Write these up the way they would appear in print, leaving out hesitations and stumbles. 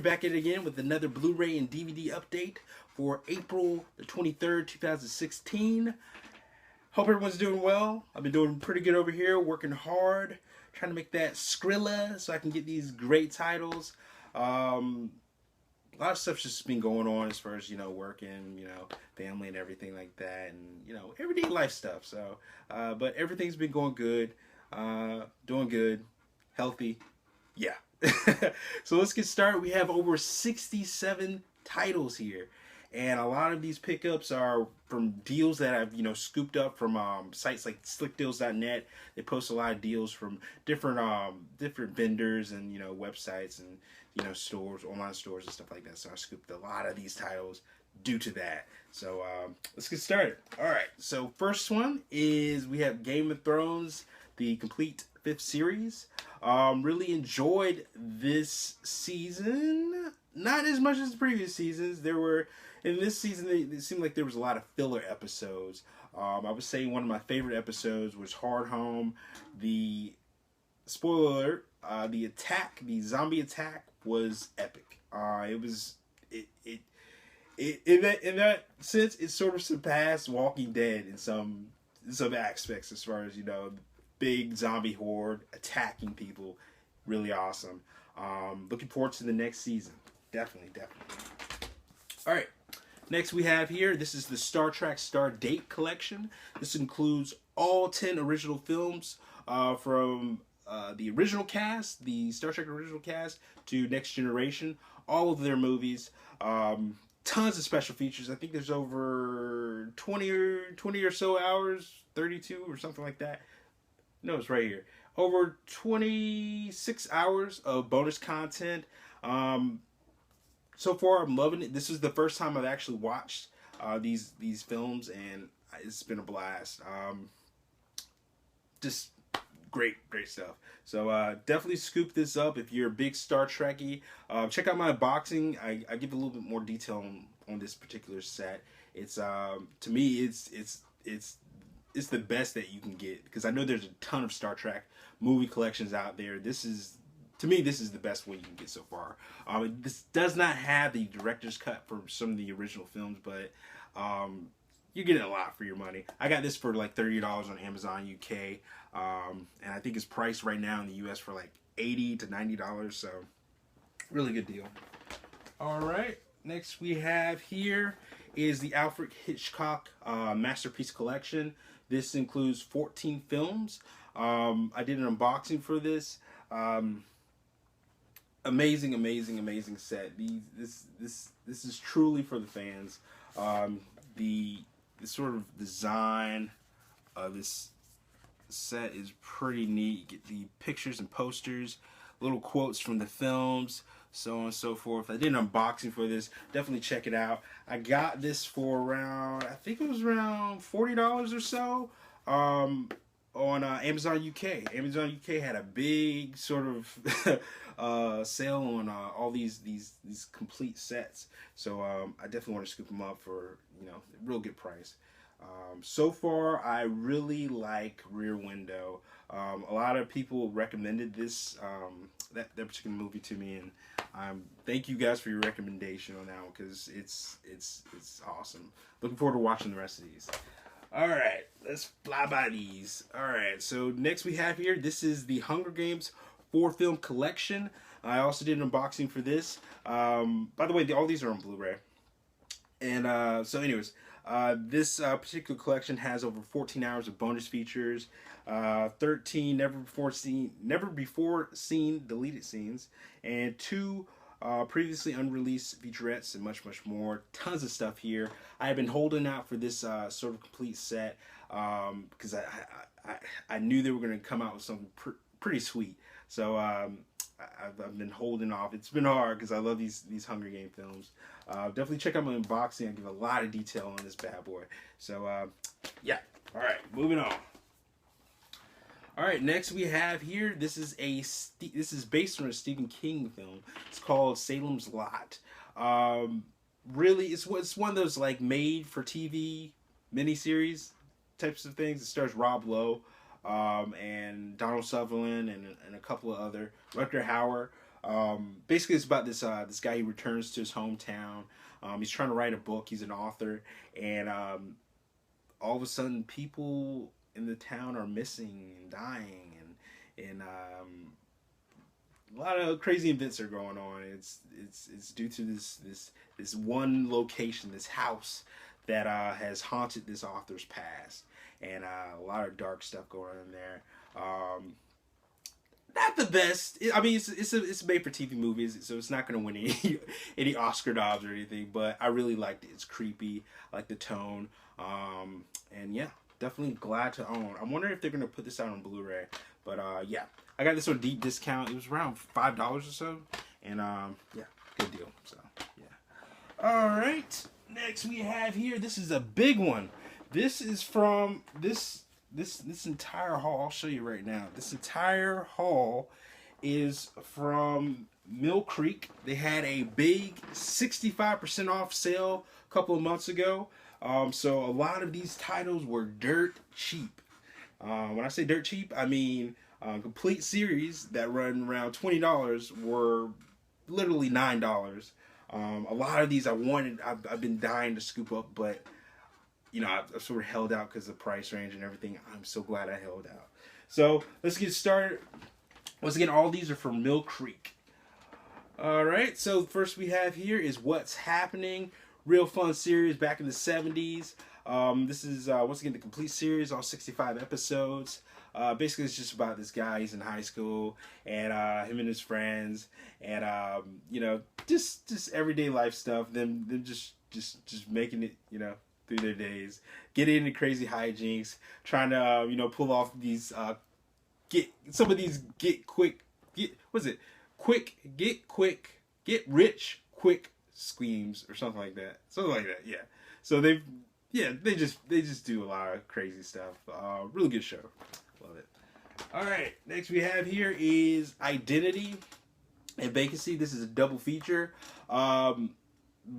back at it again with another Blu-ray and DVD update for April the 23rd, 2016. Hope everyone's doing well. I've been doing pretty good over here, working hard, trying to make that Skrilla so I can get these great titles. A lot of stuff's just been going on as far as, working, family and everything like that, and, everyday life stuff. So, but everything's been going good, doing good, healthy. Yeah. So let's get started. We have over 67 titles here, and a lot of these pickups are from deals that I've scooped up from sites like slickdeals.net. They post a lot of deals from different vendors and websites and stores, online stores and stuff like that. So I scooped a lot of these titles due to that. So let's get started. All right, so first one is we have Game of Thrones, the complete 5th series. Really enjoyed this season. Not as much as the previous seasons. In this season, it seemed like there was a lot of filler episodes. I would say one of my favorite episodes was Hard Home. The spoiler alert, the zombie attack was epic. In that sense, it sort of surpassed Walking Dead in some aspects as far as big zombie horde attacking people. Really awesome. Looking forward to the next season. Definitely. All right. Next we have here, this is the Star Trek Star Date collection. This includes all 10 original films from the original cast, the Star Trek original cast, to Next Generation. All of their movies. Tons of special features. I think there's over 20 or so hours, 32 or something like that. No, it's right here. Over 26 hours of bonus content. So far, I'm loving it. This is the first time I've actually watched these films, and it's been a blast. Just great stuff. So definitely scoop this up if you're a big Star Trekkie. Check out my unboxing. I give a little bit more detail on this particular set. It's to me, it's the best that you can get, because I know there's a ton of Star Trek movie collections out there. To me, this is the best one you can get so far. This does not have the director's cut for some of the original films, but you're getting a lot for your money. I got this for like $30 on Amazon UK, and I think it's priced right now in the US for like $80 to $90, so really good deal. All right, next we have here is the Alfred Hitchcock Masterpiece Collection. This includes 14 films. I did an unboxing for this. Amazing set. This is truly for the fans. The sort of design of this set is pretty neat. You get the pictures and posters, little quotes from the films, so on and so forth. I did an unboxing for this. Definitely check it out. I got this for around, I think it was around $40 or so. On Amazon UK. Amazon UK had a big sort of sale on all these complete sets. So I definitely want to scoop them up for a real good price. So far, I really like Rear Window. A lot of people recommended this that particular movie to me, and thank you guys for your recommendation on that one, because it's awesome. Looking forward to watching the rest of these. All right, let's fly by these. All right, so next we have here, this is the Hunger Games 4-film collection. I also did an unboxing for this. By the way, all these are on Blu-ray. And so anyways, this particular collection has over 14 hours of bonus features, 13 never before seen deleted scenes, and 2 previously unreleased featurettes, and much more. Tons of stuff here. I have been holding out for this sort of complete set because I knew they were going to come out with something pretty sweet. So I've been holding off. It's been hard because I love these Hunger Game films. Definitely check out my unboxing. I give a lot of detail on this bad boy. So yeah. All right, moving on. All right, next we have here, this is based on a Stephen King film. It's called Salem's Lot. Really, it's one of those like made for TV miniseries types of things. It stars Rob Lowe and Donald Sutherland and a couple of other, Rutger Hauer. Basically, it's about this guy. He returns to his hometown. He's trying to write a book. He's an author, and all of a sudden, people in the town are missing and dying, and a lot of crazy events are going on. It's due to this one location, this house that has haunted this author's past, and a lot of dark stuff going on in there. Not the best. I mean, it's a made for TV movie, so it's not going to win any Oscar nods or anything. But I really liked it. It's creepy. I like the tone. And yeah, definitely glad to own. I'm wondering if they're going to put this out on Blu Ray. But yeah, I got this on deep discount. It was around $5 or so. And yeah, good deal. So yeah. All right. Next we have here. This is a big one. This is from this entire haul. I'll show you right now. This entire haul is from Mill Creek. They had a big 65% off sale a couple of months ago. So a lot of these titles were dirt cheap. When I say dirt cheap, I mean complete series that run around $20 were literally $9. A lot of these I've been dying to scoop up, but you know, I've sort of held out because of the price range and everything. I'm so glad I held out. So let's get started. Once again, all these are from Mill Creek. All right, so first we have here is What's Happening. Real fun series back in the 70s. This is, once again, the complete series, all 65 episodes. Basically, it's just about this guy. He's in high school, and him and his friends, and you know, just everyday life stuff. Them just making it, you know, through their days, getting into crazy hijinks, trying to you know, pull off these get rich quick schemes or something like that. Yeah. So they just do a lot of crazy stuff. Really good show. Love it. All right, next we have here is Identity and Vacancy. This is a double feature.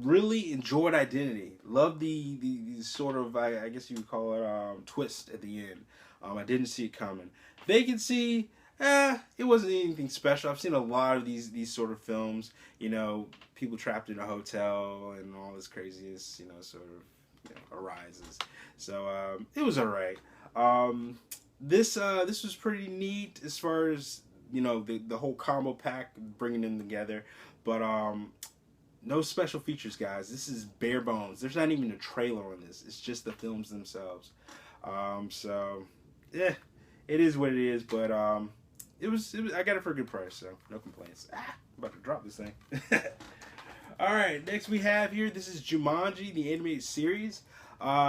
Really enjoyed Identity. Love the sort of, I guess you would call it, twist at the end. I didn't see it coming. Vacancy, it wasn't anything special. I've seen a lot of these sort of films, you know, people trapped in a hotel and all this craziness, you know, sort of, you know, arises. So it was alright. This was pretty neat as far as, you know, the whole combo pack, bringing them together, but no special features, guys. This is bare bones. There's not even a trailer on this. It's just the films themselves. So yeah, it is what it is, but it was I got it for a good price, so no complaints. I'm about to drop this thing. All right, next we have here, this is Jumanji, the animated series.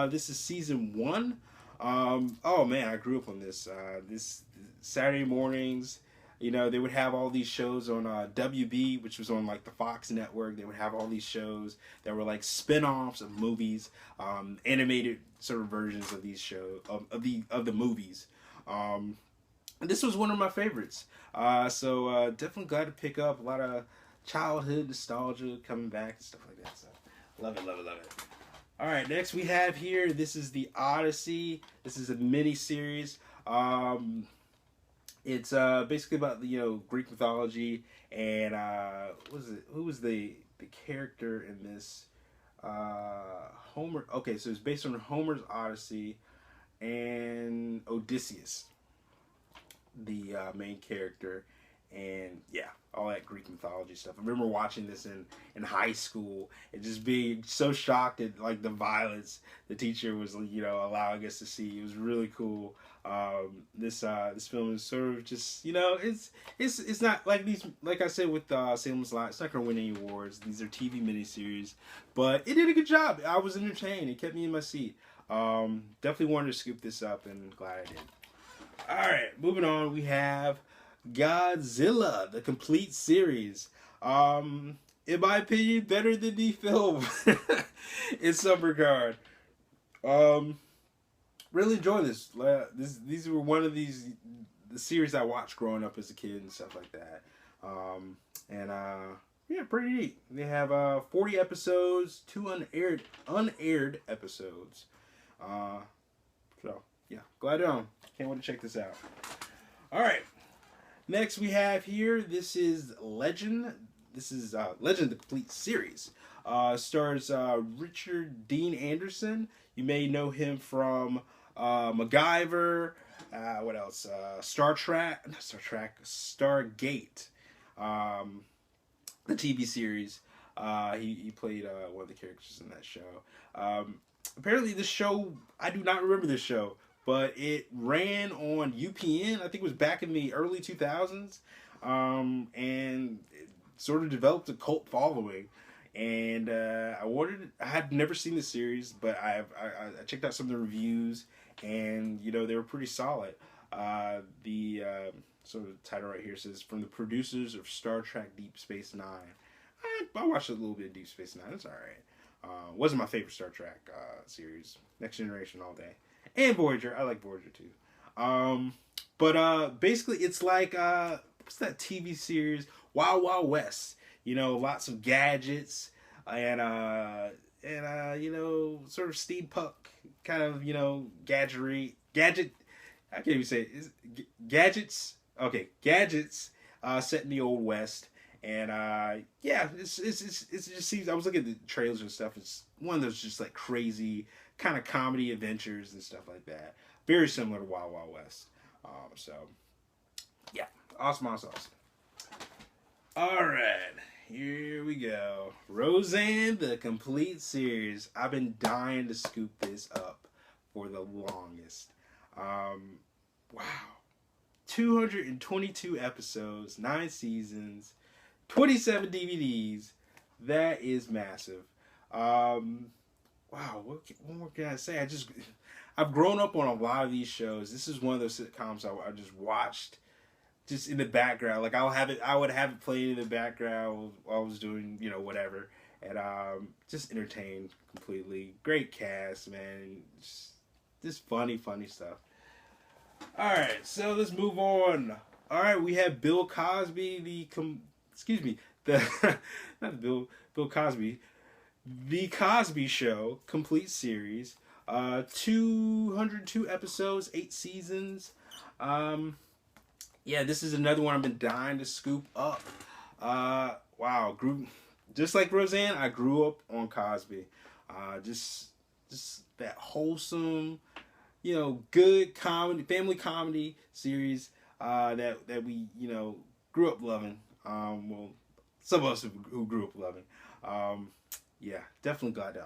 This is season 1. Oh man, I grew up on this. This Saturday mornings, you know, they would have all these shows on WB, which was on like the Fox network. They would have all these shows that were like spin-offs of movies, animated sort of versions of these shows, of the movies. This was one of my favorites. So definitely glad to pick up a lot of childhood nostalgia coming back and stuff like that. So love it, love it, love it. All right, next we have here, this is The Odyssey. This is a mini series. It's basically about the, you know, Greek mythology, and who was the character in this? Homer. Okay, so it's based on Homer's Odyssey and Odysseus, the main character, and yeah, all that Greek mythology stuff. I remember watching this in high school and just being so shocked at like the violence the teacher was, you know, allowing us to see. It was really cool. This film is sort of just, you know, it's not like these, like I said with Salem's Lot, it's not gonna win any awards. These are TV miniseries, but it did a good job. I was entertained. It kept me in my seat. Definitely wanted to scoop this up, and glad I did. All right, moving on, we have Godzilla, the complete series. In my opinion, better than the film in some regard. Really enjoy this. These were one of the series I watched growing up as a kid and stuff like that. Yeah, pretty neat. They have 40 episodes, 2 unaired episodes. So yeah, glad on. Can't wait to check this out. All right. Next we have here, this is Legend. This is Legend, the complete series. Stars Richard Dean Anderson. You may know him from MacGyver. What else? Star Trek. Not Star Trek. Stargate. The TV series. He played one of the characters in that show. Apparently this show, I do not remember this show, but it ran on UPN. I think it was back in the early 2000s. And it sort of developed a cult following. And I had never seen the series, but I checked out some of the reviews, and you know, they were pretty solid. The sort of title right here says, "From the producers of Star Trek Deep Space Nine." I watched a little bit of Deep Space Nine. It's alright. Wasn't my favorite Star Trek series. Next Generation all day. And Voyager. I like Voyager too. But basically it's like, what's that TV series? Wild Wild West. You know, lots of gadgets and you know, sort of steampunk kind of, you know, gadget. I can't even say it. Gadgets. Okay, gadgets set in the Old West. And yeah, it just seems, I was looking at the trailers and stuff. It's one of those just like crazy kind of comedy adventures and stuff like that. Very similar to Wild Wild West. So yeah, awesome. All right, here we go. Roseanne, the complete series. I've been dying to scoop this up for the longest. Wow, 222 episodes, 9 seasons. 27 DVDs. That is massive. Wow, what more can I say? I've grown up on a lot of these shows. This is one of those sitcoms I just watched just in the background. Like I would have it playing in the background while I was doing, you know, whatever. And just entertained completely. Great cast, man. Just funny stuff. Alright, so let's move on. Alright, we have Bill Cosby, not Bill Cosby, The Cosby Show complete series, 202 episodes, 8 seasons. Yeah, this is another one I've been dying to scoop up. Wow, just like Roseanne, I grew up on Cosby. Just that wholesome, you know, good comedy, family comedy series that we, you know, grew up loving. Well, some of us who grew up loving. Yeah, definitely glad to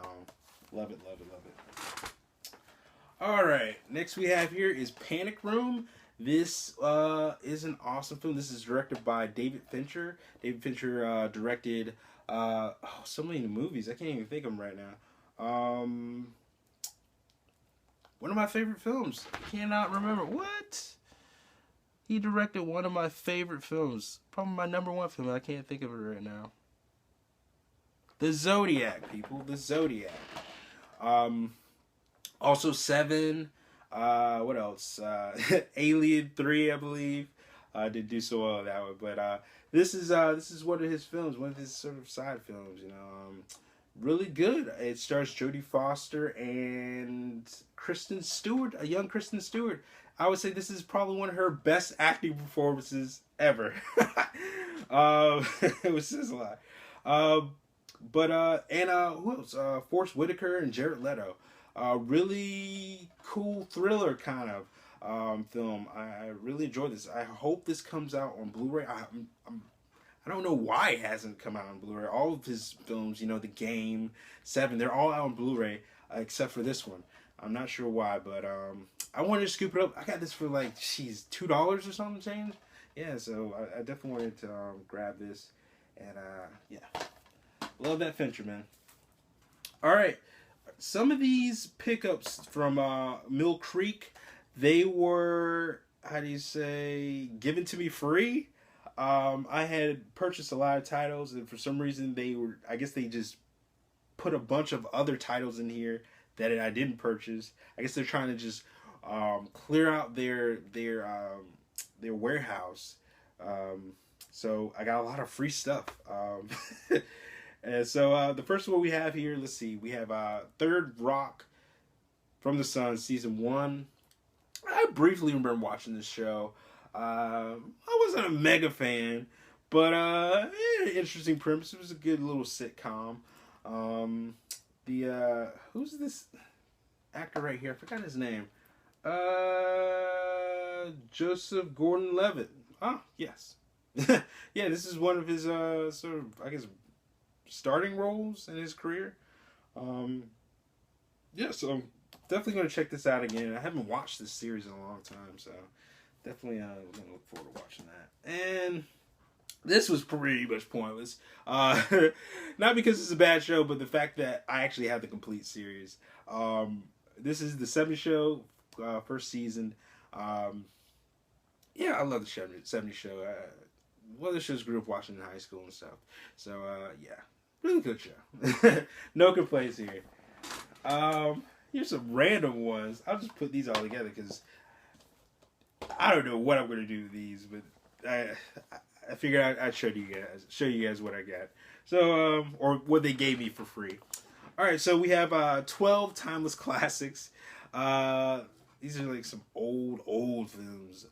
love it. All right, next we have here is Panic Room. This is an awesome film. This is directed by David Fincher. David Fincher directed so many movies. I can't even think of them right now. One of my favorite films. I cannot remember. What? He directed one of my favorite films. Probably my #1 film. I can't think of it right now. The Zodiac, people. The Zodiac. Also Seven. What else? Alien 3, I believe. Didn't do so well on that one. But this is one of his films. One of his sort of side films, you know. Really good. It stars Jodie Foster and Kristen Stewart. A young Kristen Stewart. I would say this is probably one of her best acting performances ever. It was just a lot. Who else? Forrest Whitaker and Jared Leto. Really cool thriller kind of film. I really enjoyed this. I hope this comes out on Blu Ray. I don't know why it hasn't come out on Blu Ray. All of his films, you know, The Game, Seven, they're all out on Blu Ray except for this one. I'm not sure why, but I wanted to scoop it up. I got this for like, $2 or something change. Yeah, so I definitely wanted to grab this. And yeah, love that Fincher, man. All right, some of these pickups from Mill Creek, they were, how do you say, given to me free. I had purchased a lot of titles, and for some reason I guess they just put a bunch of other titles in here that I didn't purchase. I guess they're trying to just clear out their warehouse. So I got a lot of free stuff. And so the first one we have here, let's see, we have Third Rock from the Sun, season 1. I briefly remember watching this show. I wasn't a mega fan, but interesting premise. It was a good little sitcom. Who's this actor right here? I forgot his name. Joseph Gordon-Levitt. Ah, yes. Yeah, this is one of his sort of, I guess, starting roles in his career. Yeah, so I'm definitely going to check this out again. I haven't watched this series in a long time, so definitely going to look forward to watching that. And this was pretty much pointless. Not because it's a bad show, but the fact that I actually have the complete series. This is the 70 show, first season. Yeah, I love the 70 show. One of the shows grew up watching in high school and stuff. So, yeah, really good show. No complaints here. Here's some random ones. I'll just put these all together because I don't know what I'm going to do with these, but I figured I'd show you guys what I got. So, or what they gave me for free. All right, so we have 12 timeless classics. These are like some old films.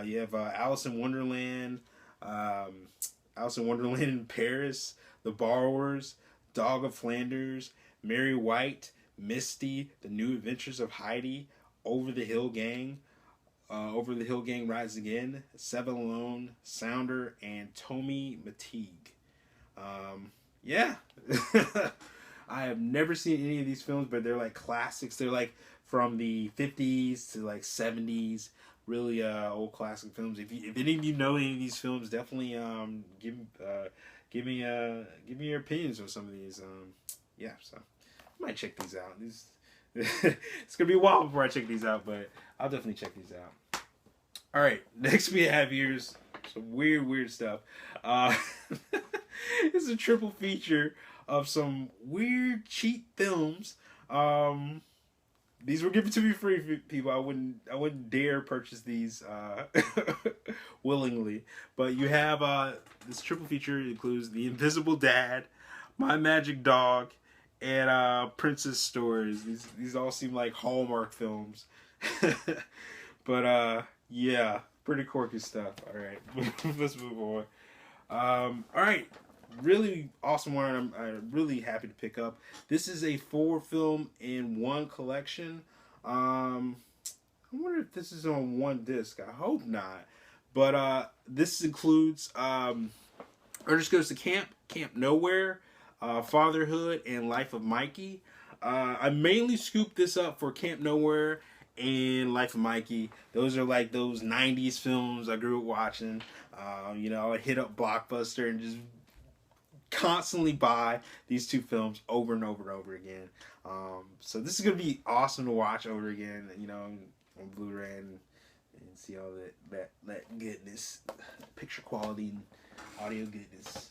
You have Alice in Wonderland, Alice in Wonderland in Paris, The Borrowers, Dog of Flanders, Mary White, Misty, The New Adventures of Heidi, Over the Hill Gang, Over the Hill Gang Rides Again, Seven Alone, Sounder, and Tommy Mateague. Yeah. I have never seen any of these films, but they're like classics. They're like from the 50s to like 70s. Really old classic films. If any of you know any of these films, definitely give me your opinions on some of these. Yeah, so I might check these out. It's gonna be a while before I check these out, but I'll definitely check these out. All right, next we have here's some weird stuff. It's a triple feature of some weird cheap films. These were given to me free, people. I wouldn't dare purchase these willingly. But you have this triple feature. It includes The Invisible Dad, My Magic Dog, and Princess Stories. These all seem like Hallmark films. But yeah, pretty quirky stuff. All right, let's move on. All right. Really awesome one. I'm really happy to pick up. This is a 4-film in one collection. I wonder if this is on one disc. I hope not. But this includes Ernest Goes to Camp, Camp Nowhere, Fatherhood, and Life of Mikey. I mainly scooped this up for Camp Nowhere and Life of Mikey. Those are like those 90s films I grew up watching. I hit up Blockbuster and just constantly buy these two films over and over and over again. So this is going to be awesome to watch over again, on Blu Ray and see all that goodness, picture quality and audio goodness.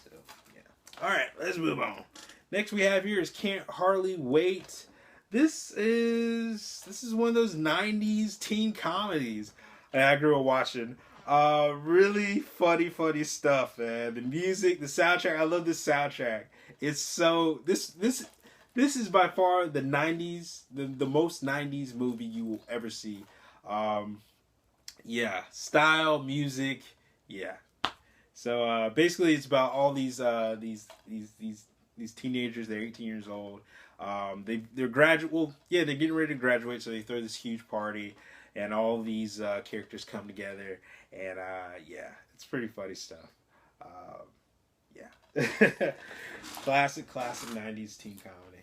So, yeah. All right, let's move on. Next we have here is Can't Hardly Wait. This is one of those 90s teen comedies that I grew up watching. Really funny stuff, man. The music, the soundtrack. I love this soundtrack. It's so this is by far the 90s, the most 90s movie you will ever see. Yeah, style, music, yeah. So basically, it's about all these teenagers. They're 18 years old. They're they're getting ready to graduate, so they throw this huge party. And all these characters come together, and yeah, it's pretty funny stuff. Yeah, classic 90s teen comedy.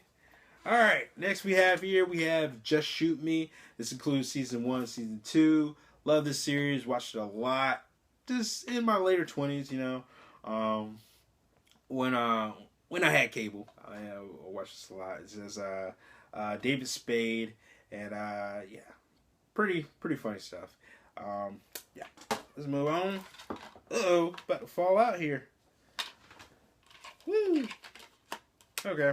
All right, next we have Just Shoot Me. This includes season 1, season 2. Love this series. Watched it a lot. Just in my later 20s, when I had cable, I watched this a lot. It says David Spade, and yeah. Pretty funny stuff. Yeah. Let's move on. Uh-oh, about to fall out here. Woo. Okay.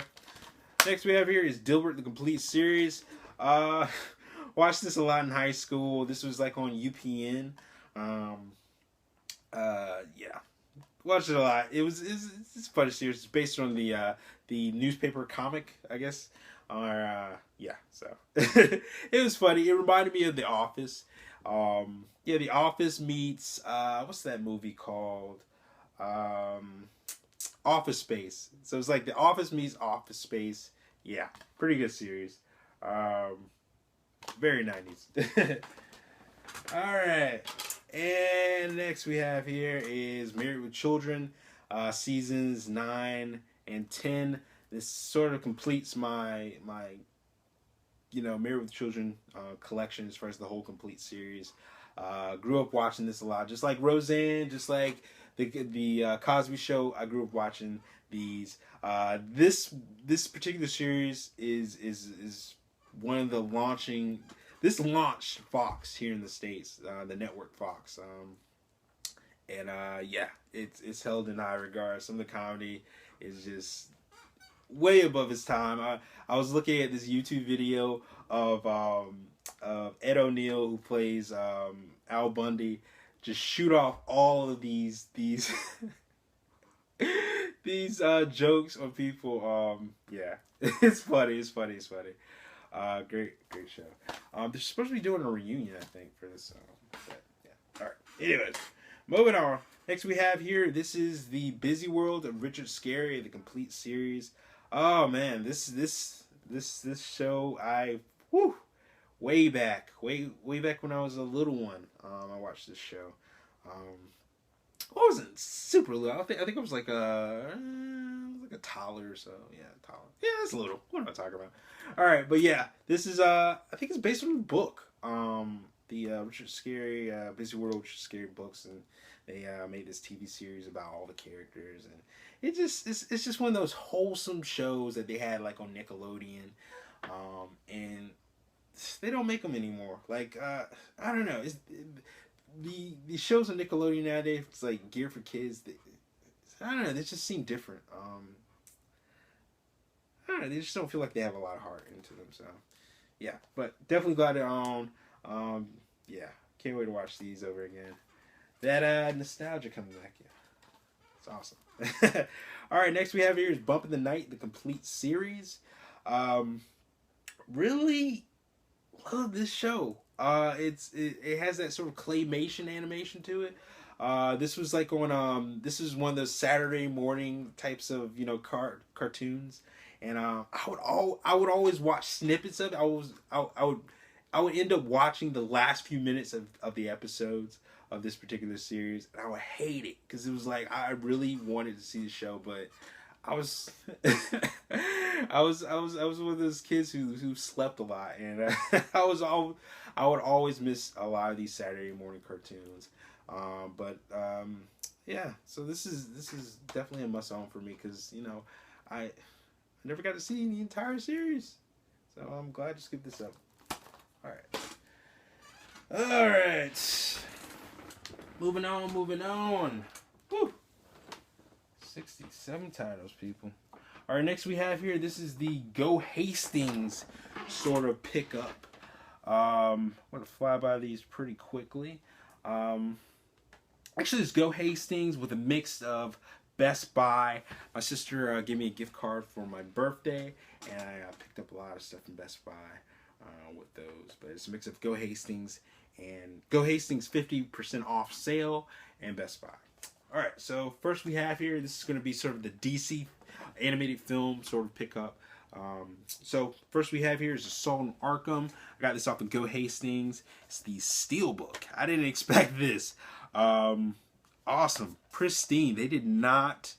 Next we have here is Dilbert the Complete Series. Watched this a lot in high school. This was like on UPN. Yeah. Watched it a lot. It's a funny series. It's based on the newspaper comic, I guess. Yeah, so it was funny. It reminded me of The Office. Yeah, The Office meets what's that movie called? Um, Office Space. So it's like The Office meets Office Space. Yeah, pretty good series. Um, very 90s. All right. And next we have here is Married with Children, seasons 9 and 10. This sort of completes my Married with Children collection as far as the whole complete series. Grew up watching this a lot, just like Roseanne, just like the Cosby Show. I grew up watching these. This particular series is one of the launching. This launched Fox here in the States, the network Fox, and yeah, it's held in high regard. Some of the comedy is just way above its time. I was looking at this YouTube video of Ed O'Neill, who plays Al Bundy, just shoot off all of these these jokes on people. Yeah, it's funny. Great show. They're supposed to be doing a reunion, I think, for this. But, yeah. All right. Anyways, moving on. Next we have here. This is the Busy World of Richard Scarry, the complete series. Oh man, this show way back when I was a little one. I watched this show. I wasn't super little. I think I was like a toddler or so. Yeah, toddler. Yeah, it's little. What am I talking about? All right, but yeah, this is I think it's based on a book. The Richard Scarry Busy World of Richard Scarry books, and they made this TV series about all the characters, and it's just one of those wholesome shows that they had like on Nickelodeon, and they don't make them anymore. Like I don't know, the shows on Nickelodeon nowadays, it's like geared for kids. I don't know, they just seem different. I don't know, they just don't feel like they have a lot of heart into them. So yeah, but definitely glad they're on. Yeah, can't wait to watch these over again. That nostalgia coming back. Yeah, it's awesome. All right, next we have here is Bump in the Night, the complete series. Really love this show. It has that sort of claymation animation to it. This was like on this is one of those Saturday morning types of cartoons, and I would always watch snippets of it. I would end up watching the last few minutes of the episodes of this particular series, and I would hate it because it was like I really wanted to see the show, but I was I was one of those kids who slept a lot, and I would always miss a lot of these Saturday morning cartoons. Yeah, so this is definitely a must own for me because I never got to see the entire series, so I'm glad to skip this up. All right. Moving on. Woo. 67 titles, people. All right, next we have here, this is the Go Hastings sort of pickup. I'm going to fly by these pretty quickly. Actually, it's Go Hastings with a mix of Best Buy. My sister gave me a gift card for my birthday, and I picked up a lot of stuff from Best Buy with those. But it's a mix of Go Hastings and Go Hastings 50% off sale and Best Buy. All right, so first we have here, this is going to be sort of the DC animated film sort of pickup. So first we have here is Assault on Arkham. I got this off of Go Hastings. It's the Steelbook. I didn't expect this. Awesome, pristine. They did not,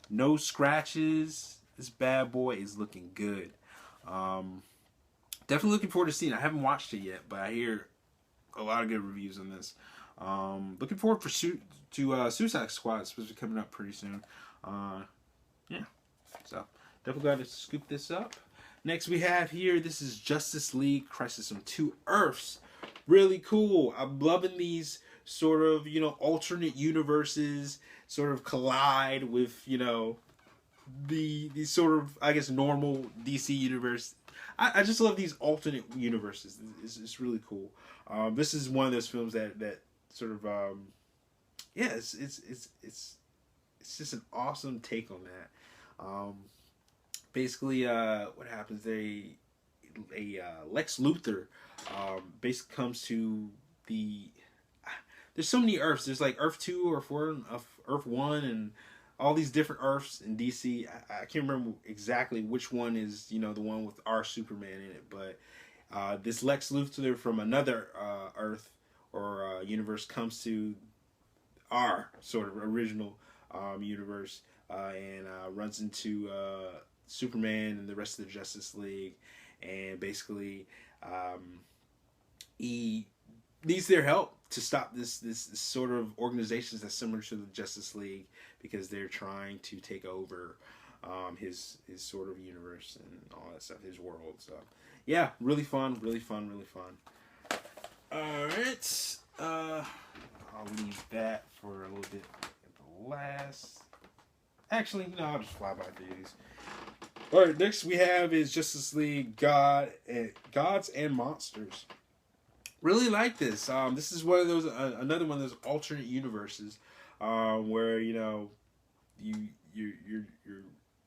no scratches. This bad boy is looking good. Definitely looking forward to seeing it. I haven't watched it yet, but I hear a lot of good reviews on this. Looking forward to Suicide Squad. It's supposed to be coming up pretty soon. Yeah, so definitely glad to scoop this up. Next we have here, this is Justice League Crisis on Two Earths. Really cool. I'm loving these sort of, alternate universes sort of collide with, the sort of, I guess, normal DC universe. I just love these alternate universes. It's really cool. This is one of those films that sort of, it's just an awesome take on that. Basically, what happens? Lex Luthor basically comes to there's so many Earths. There's like Earth 2 or 4, Earth 1, and all these different Earths in DC. I can't remember exactly which one is, the one with our Superman in it, but this Lex Luthor from another Earth or universe comes to our sort of original universe and runs into Superman and the rest of the Justice League, and basically he needs their help to stop this sort of organizations that's similar to the Justice League, because they're trying to take over his sort of universe and all that stuff, his world. So yeah, really fun. All right, I'll leave that for a little bit at the last. Actually, no, I'll just fly by through these. All right, next we have is Justice League Gods and Monsters. Really like this. This is one of those another one of those alternate universes where your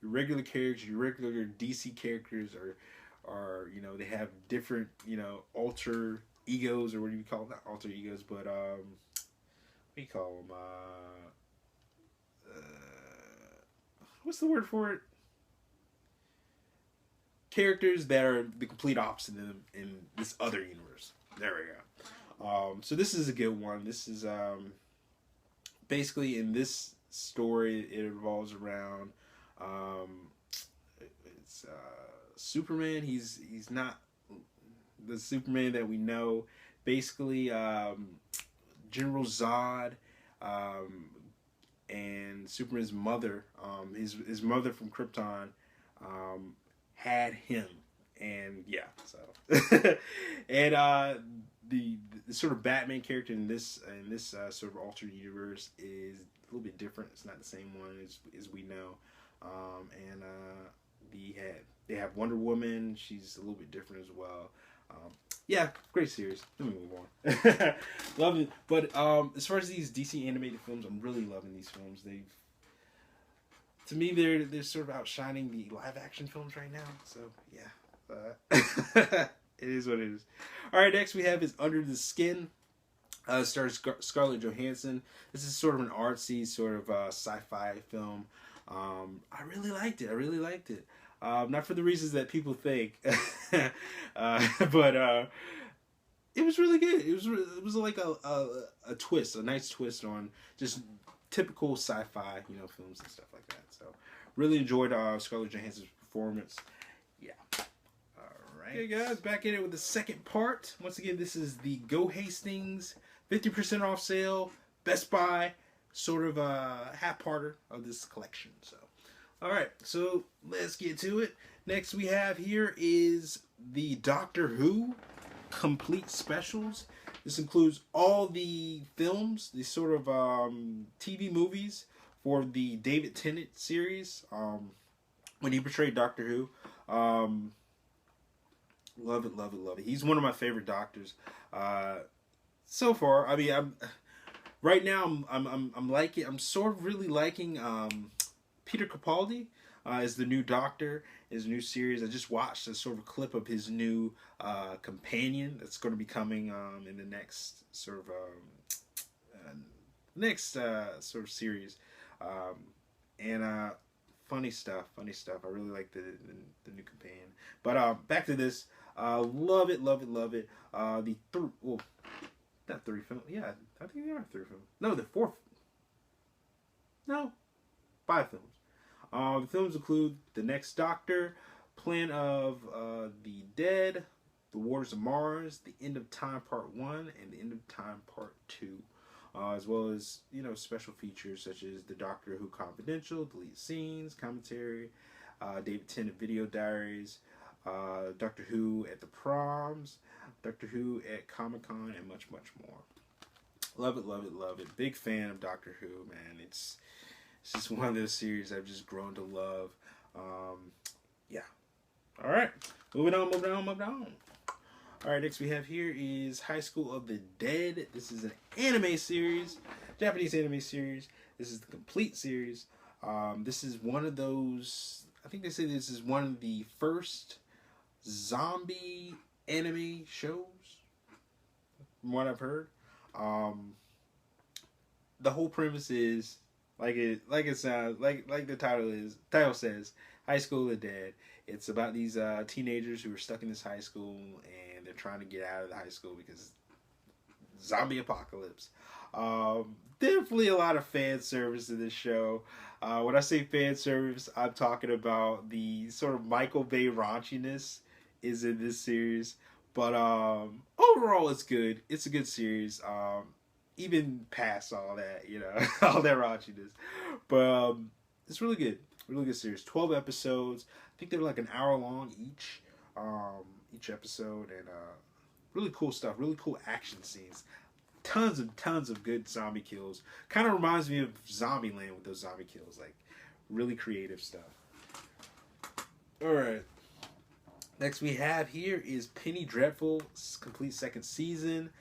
regular characters, your regular DC characters are they have different alter egos, or what do you call them? Not alter egos, but what do you call them? What's the word for it? Characters that are the complete opposite in this other universe. There we go. So this is a good one. This is basically, in this story, it revolves around it's Superman. He's not the Superman that we know. Basically, General Zod and Superman's mother, his mother from Krypton, had him, and yeah, so and the sort of Batman character in this sort of alternate universe is a little bit different. It's not the same one as we know, and they have Wonder Woman. She's a little bit different as well. Yeah, great series. Let me move on. Love it. But as far as these DC animated films, I'm really loving these films. To me, they're sort of outshining the live action films right now. So yeah, it is what it is. All right, next we have is Under the Skin. Stars Scarlett Johansson. This is sort of an artsy, sort of sci-fi film. I really liked it. Not for the reasons that people think, but it was really good. It was like a twist, a nice twist on just typical sci-fi, films and stuff like that. So really enjoyed Scarlett Johansson's performance. Yeah. All right. Okay, guys, back in it with the second part. Once again, this is the Go Hastings 50% off sale, Best Buy, sort of a half-parter of this collection. So, all right, so let's get to it. Next we have here is the Doctor Who complete specials. This includes all the films, the sort of TV movies for the David Tennant series when he portrayed Doctor Who. Love it. He's one of my favorite doctors so far. I mean, right now I'm liking. I'm sort of really liking Peter Capaldi as the new Doctor. His new series. I just watched a sort of clip of his new companion that's going to be coming in the next sort of series, and funny stuff. I really like the new companion. But back to this. Love it. Not 3 films. Yeah, I think there are 3 films. No, the 4th. No, 5 films. The films include The Next Doctor, Plan of the Dead, The Wars of Mars, The End of Time Part 1, and The End of Time Part 2. As well as, special features such as The Doctor Who Confidential, deleted scenes, commentary, David Tennant video diaries, Doctor Who at the proms, Doctor Who at Comic-Con, and much, much more. Love it. Big fan of Doctor Who, man. It's just one of those series I've just grown to love. Yeah. All right. Moving on. All right, next we have here is High School of the Dead. This is an anime series, Japanese anime series. This is the complete series. This is one of those, I think they say this is one of the first zombie anime shows. from what I've heard. The whole premise is it sounds like the title says, High School of the Dead. It's about these teenagers who are stuck in this high school and they're trying to get out of the high school because zombie apocalypse. Definitely a lot of fan service in this show. When I say fan service, I'm talking about the sort of Michael Bay raunchiness is in this series. But overall, it's good. It's a good series. Even past all that, all that raunchiness. But it's really good. Really good series. 12 episodes. I think they're like an hour long each episode. And really cool stuff. Really cool action scenes. Tons of good zombie kills. Kind of reminds me of Zombieland with those zombie kills. Like, really creative stuff. Alright. Next we have here is Penny Dreadful's complete second season.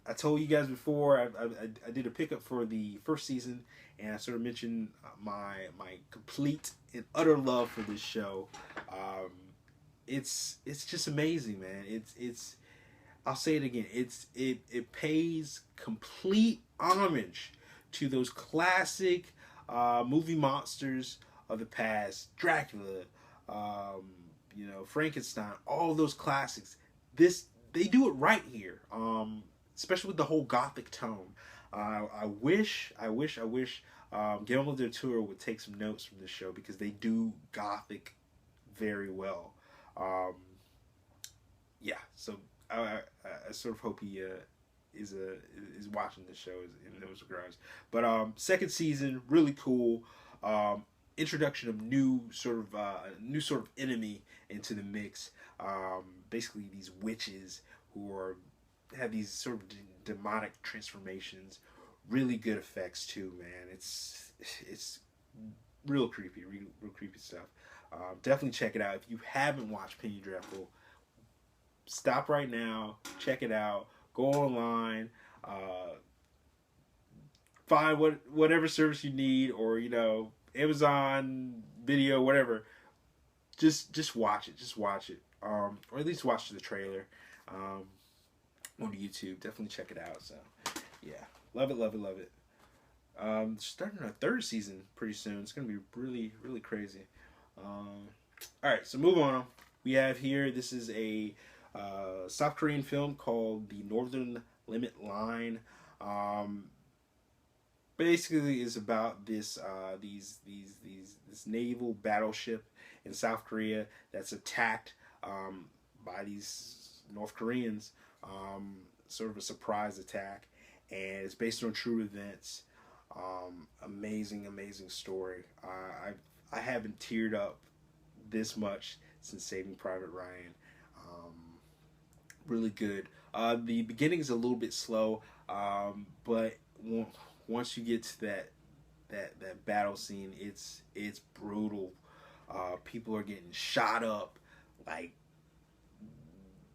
I told you guys before, I did a pickup for the first season, and I sort of mentioned my complete and utter love for this show. It's just amazing, man. It's I'll say it again. It pays complete homage to those classic movie monsters of the past, Dracula, Frankenstein, all those classics. They do it right here. Especially with the whole gothic tone. I wish Guillermo del Toro would take some notes from this show because they do gothic very well. So I sort of hope he is watching the show in those regards. But second season, really cool. Introduction of new sort of enemy into the mix. Basically, these witches who have these sort of demonic transformations. Really good effects too, man. It's real creepy, real creepy stuff. Definitely check it out. If you haven't watched Penny Dreadful, stop right now, check it out. Go online, find whatever service you need, or Amazon Video, whatever. Just watch it. Or at least watch the trailer. On YouTube, definitely check it out. So, yeah, love it. Starting our third season pretty soon. It's gonna be really, really crazy. All right, so move on. We have here. This is a South Korean film called The Northern Limit Line. Basically, is about this this naval battleship in South Korea that's attacked by these North Koreans. Sort of a surprise attack, and it's based on true events. Amazing story. I haven't teared up this much since Saving Private Ryan. Really good. The beginning is a little bit slow, but once you get to that battle scene, it's brutal. People are getting shot up like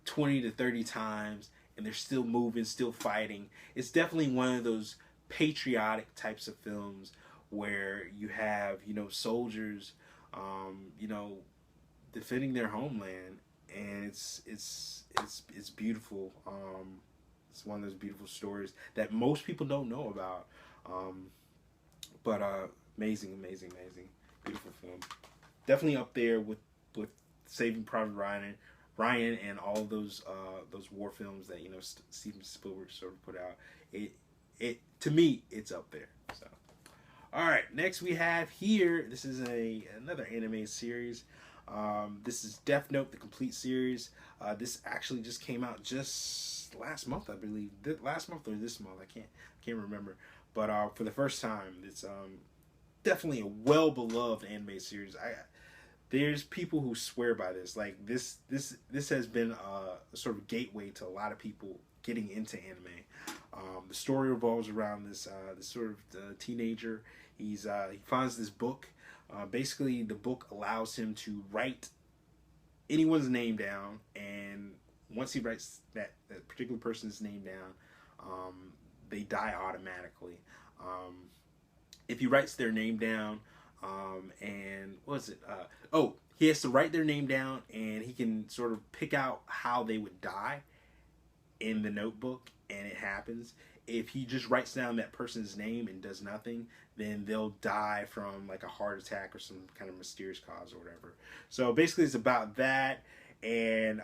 20 to 30 times, and they're still moving, still fighting. It's definitely one of those patriotic types of films where you have, soldiers, defending their homeland, and it's beautiful. It's one of those beautiful stories that most people don't know about. But amazing, beautiful film. Definitely up there with Saving Private Ryan and all those war films that Steven Spielberg sort of put out. It to me, it's up there. So, all right, next we have here. This is another anime series. This is Death Note, the complete series. This actually just came out just last month, I believe. Last month or this month, I can't remember. But for the first time, it's definitely a well-beloved anime series. There's people who swear by this. Like this has been a sort of gateway to a lot of people getting into anime. The story revolves around this sort of teenager. He finds this book. Basically, the book allows him to write anyone's name down, and once he writes that particular person's name down, they die automatically. If he writes their name down, and he has to write their name down, and he can sort of pick out how they would die. in the notebook and it happens. If he just writes down that person's name and does nothing, then they'll die from like a heart attack or some kind of mysterious cause or whatever. So basically it's about that and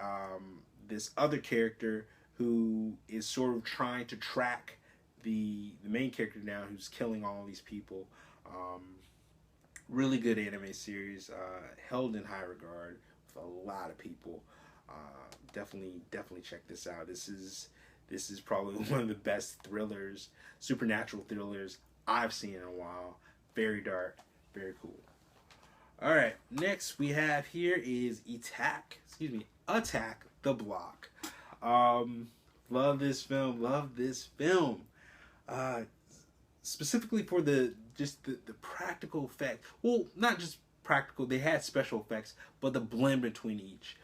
this other character who is sort of trying to track the main character now who's killing all these people. Really good anime series, held in high regard with a lot of people. Definitely check this out. This is probably one of the best thrillers, supernatural thrillers I've seen in a while. Very dark, very cool. All right, next we have here is Attack the Block. Love this film. Specifically for the practical effect. Well, not just practical. They had special effects, but the blend between each.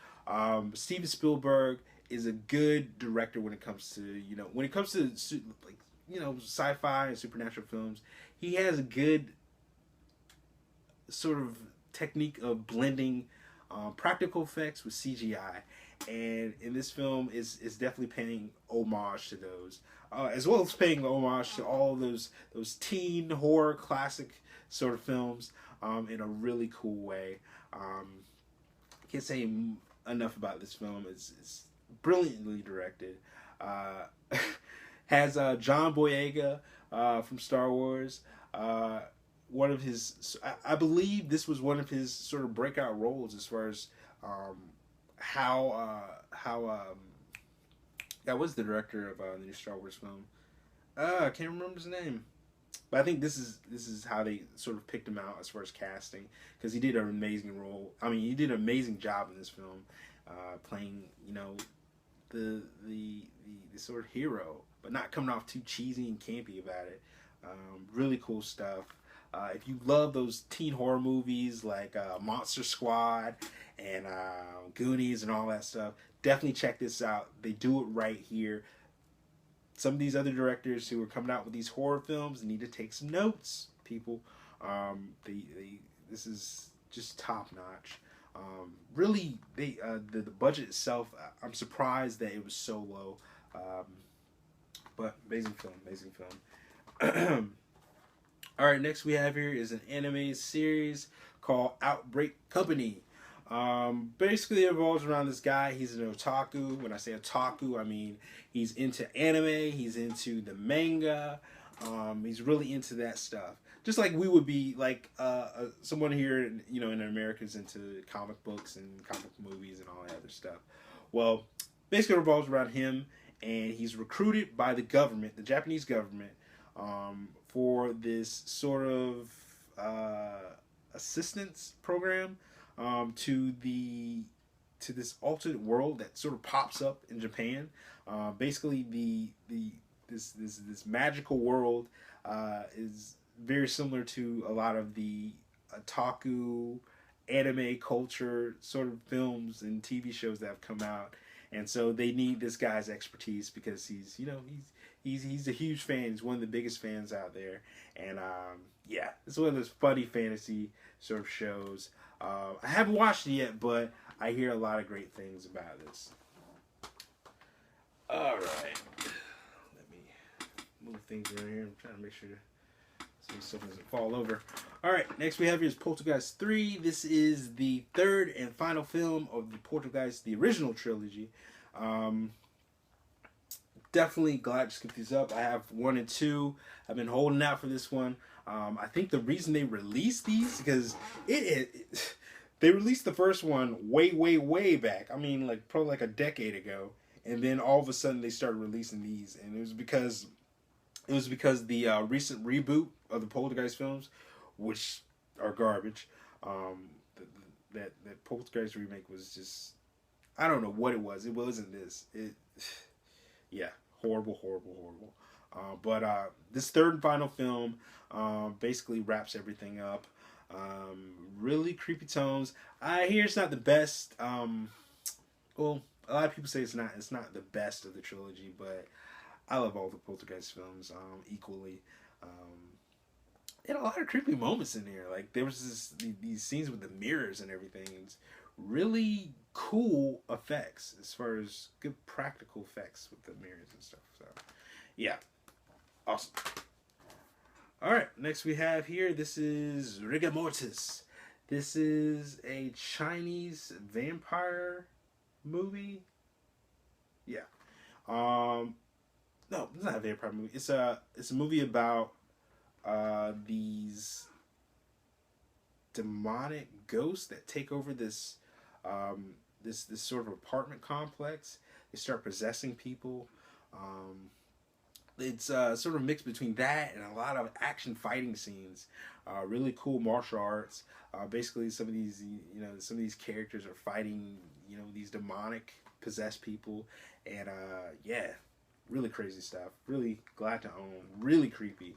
Steven Spielberg is a good director when it comes to sci-fi and supernatural films. He has a good sort of technique of blending practical effects with CGI, and in this film is definitely paying homage to those, as well as paying homage to all those teen horror classic sort of films in a really cool way. Can't say enough about this film. It's brilliantly directed. Has John Boyega from Star Wars. One of his, I believe this was one of his sort of breakout roles as far as how that was the director of the new Star Wars film. I can't remember his name, but I think this is how they sort of picked him out as far as casting, because he did an amazing role. I mean, he did an amazing job in this film, playing the sort of hero, but not coming off too cheesy and campy about it. Really cool stuff. If you love those teen horror movies like Monster Squad and Goonies and all that stuff, definitely check this out. They do it right here. Some of these other directors who are coming out with these horror films need to take some notes, people. This is just top notch. Really, the budget itself, I'm surprised that it was so low. But amazing film. All right, next we have here is an anime series called Outbreak Company. Basically, it revolves around this guy. He's an otaku. When I say otaku, I mean he's into anime. He's into the manga. He's really into that stuff. Just like we would be, like someone here, in America is into comic books and comic movies and all that other stuff. Well, basically, it revolves around him, and he's recruited by the government, the Japanese government, for this sort of assistance program to this alternate world that sort of pops up in Japan. Basically, this magical world is very similar to a lot of the otaku anime culture sort of films and TV shows that have come out, and so they need this guy's expertise because he's a huge fan. He's one of the biggest fans out there, and it's one of those funny fantasy sort of shows. I haven't watched it yet, but I hear a lot of great things about this. All right, let me move things around here. I'm trying to make sure so stuff doesn't fall over. All right, next we have here is Poltergeist 3. This is the third and final film of the Poltergeist, the original trilogy. Definitely glad to skip these up. I have 1 and 2. I've been holding out for this one. I think the reason they released these, because they released the first one way back. I mean, probably a decade ago, and then all of a sudden they started releasing these, and it was because the recent reboot of the Poltergeist films, which are garbage. That Poltergeist remake was just, I don't know what it was. It wasn't this. Horrible. But this third and final film basically wraps everything up. Really creepy tones. I hear it's not the best. Well, a lot of people say it's not the best of the trilogy, but I love all the Poltergeist films equally. And a lot of creepy moments in there. Like there was these scenes with the mirrors and everything. It's really cool effects as far as good practical effects with the mirrors and stuff. So, yeah, awesome. All right, next we have here. This is Rigor Mortis. This is a Chinese vampire movie. Yeah. No, it's not a vampire movie. It's a movie about these demonic ghosts that take over this this sort of apartment complex. They start possessing people. It's sort of mixed between that and a lot of action fighting scenes. Really cool martial arts. Basically, some of these characters are fighting, these demonic possessed people, and yeah, really crazy stuff. Really glad to own. Really creepy.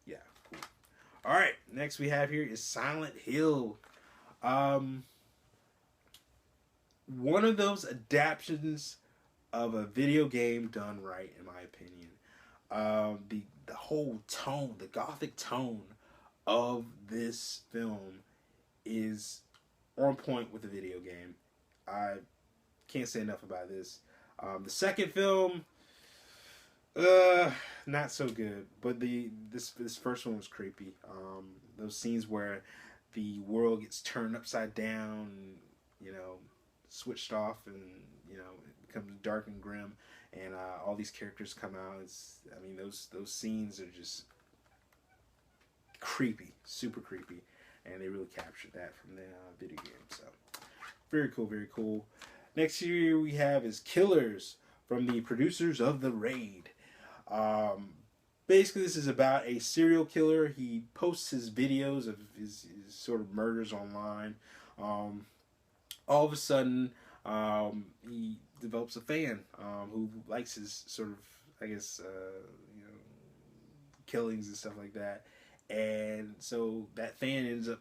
Yeah, cool. All right, next we have here is Silent Hill. One of those adaptations of a video game done right, in my opinion. The whole tone, the gothic tone of this film is on point with the video game. I can't say enough about this. The second film, not so good, but this first one was creepy. Those scenes where the world gets turned upside down, switched off, and it becomes dark and grim, and all these characters come out. Those scenes are just creepy, super creepy, and they really captured that from the video game. So very cool, very cool. Next here we have is Killers, from the producers of The Raid. Basically, this is about a serial killer. He posts his videos of his sort of murders online. All of a sudden, he develops a fan who likes his sort of, I guess, killings and stuff like that. And so that fan ends up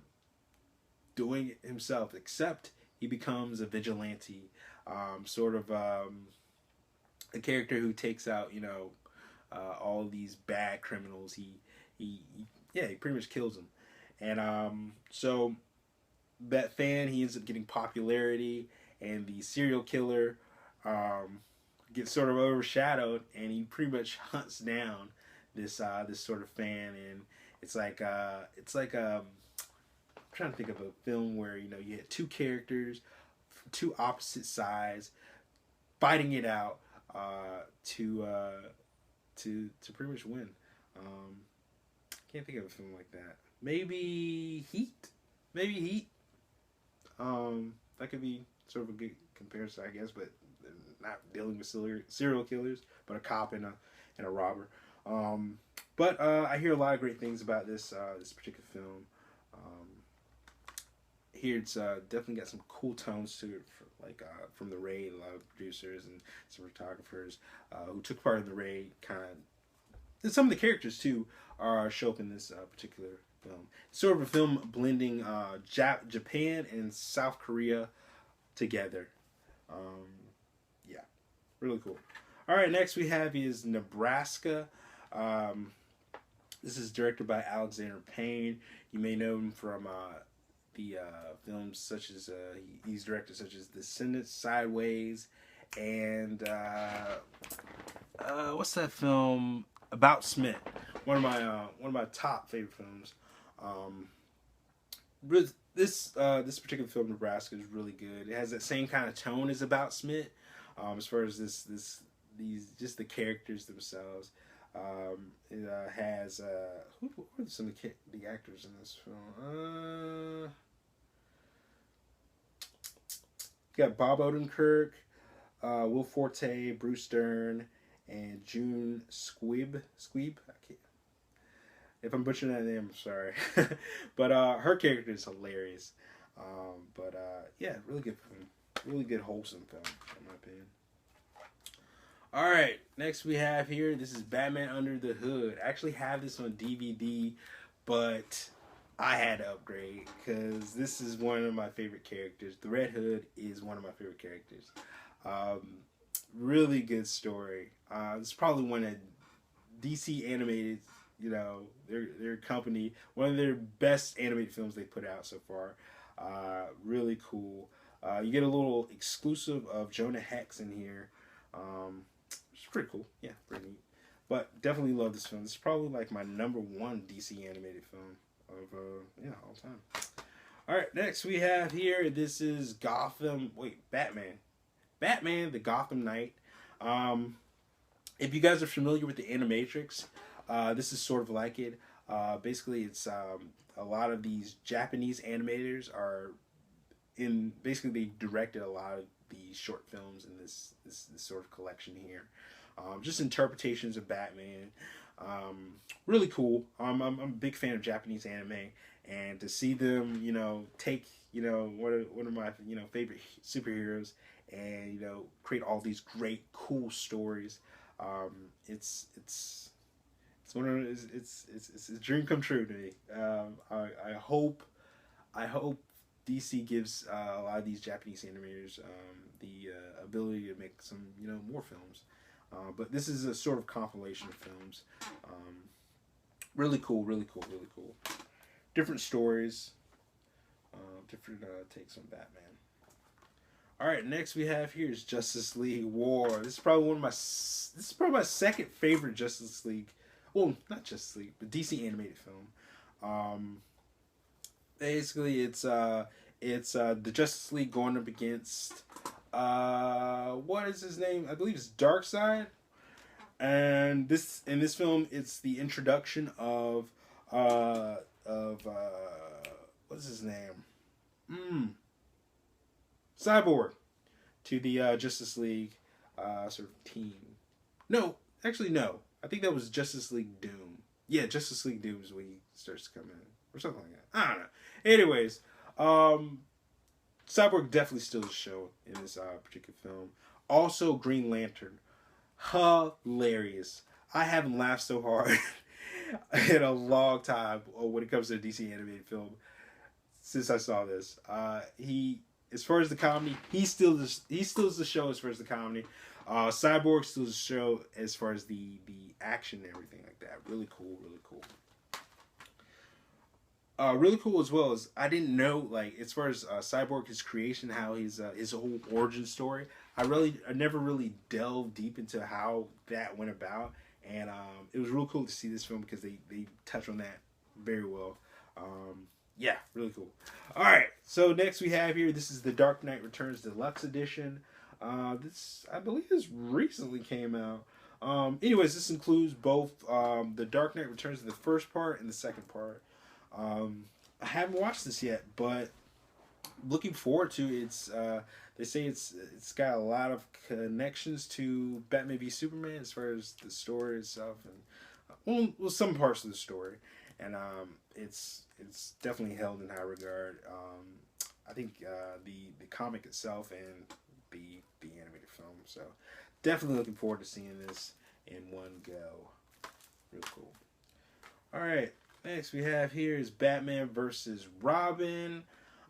doing it himself, except he becomes a vigilante, sort of a character who takes out, all these bad criminals. He pretty much kills them. And so that fan, he ends up getting popularity, and the serial killer gets sort of overshadowed, and he pretty much hunts down this sort of fan. And it's like I'm trying to think of a film where you had two characters from two opposite sides fighting it out to pretty much win. Can't think of a film like that. Maybe Heat. That could be sort of a good comparison, I guess, but not dealing with serial killers, but a cop and a robber. But I hear a lot of great things about this particular film. Here it's definitely got some cool tones to it, from The Raid. A lot of producers and some photographers who took part in The Raid, and some of the characters too show up in this particular film. It's sort of a film blending Japan and South Korea together. Yeah, really cool. All right, next we have is Nebraska. This is directed by Alexander Payne. You may know him from the films such as he's directed such as Descendants, Sideways, and what's that film? About Smith. One of my top favorite films. This particular film, Nebraska, is really good. It has that same kind of tone as About Smith, as far as these just the characters themselves. It has who are some of the actors in this film? You got Bob Odenkirk, Will Forte, Bruce Dern, and June Squibb. I can't. If I'm butchering that name, I'm sorry. But her character is hilarious. Yeah, really good film. Really good, wholesome film, in my opinion. Alright, next we have here, this is Batman Under the Hood. I actually have this on DVD, but I had to upgrade because this is one of my favorite characters. The Red Hood is one of my favorite characters. Really good story. It's probably one of DC Animated, their company, one of their best animated films they put out so far. Really cool. You get a little exclusive of Jonah Hex in here. It's pretty cool. Yeah, pretty neat. But definitely love this film. This is probably like my #1 DC animated film of all time. All right, next we have here. This is Batman. Batman, the Gotham Knight. If you guys are familiar with the Animatrix, this is sort of like it. Basically, it's a lot of these Japanese animators are in. Basically, they directed a lot of the short films in this sort of collection here. Just interpretations of Batman. Really cool. I'm a big fan of Japanese anime, and to see them, take one of my favorite superheroes and create all these great cool stories. It's one of it's a dream come true to me. I hope DC gives a lot of these Japanese animators the ability to make some more films. But this is a sort of compilation of films. Really cool, really cool, really cool. Different stories, different takes on Batman. All right, next we have here is Justice League War. This is probably my second favorite Justice League. Well, not Justice League, but DC animated film. Basically, it's the Justice League going up against what is his name? I believe it's Darkseid. And in this film, it's the introduction of what's his name? Cyborg to the Justice League sort of team. No, actually no. I think that was Justice League Doom. Yeah, Justice League Doom is when he starts to come in or something like that. I don't know. Anyways, Cyborg definitely steals the show in this particular film. Also, Green Lantern. Hilarious. I haven't laughed so hard in a long time when it comes to a DC animated film since I saw this. As far as the comedy, he steals the show as far as the comedy. Cyborg steals the show as far as the action and everything like that. Really cool, really cool. Really cool as well as I didn't know, like, as far as Cyborg, his creation, how his whole origin story. I never really delved deep into how that went about, and it was real cool to see this film because they touch on that very well. Yeah, really cool. All right, so next we have here. This is the Dark Knight Returns Deluxe Edition. This, I believe, this recently came out. Anyways, this includes both the Dark Knight Returns, the first part and the second part. I haven't watched this yet, but looking forward to it. They say it's got a lot of connections to Batman v Superman as far as the story itself, and well, some parts of the story, and it's definitely held in high regard. I think the comic itself and the animated film. So definitely looking forward to seeing this in one go. Real cool. All right. Next we have here is Batman versus Robin.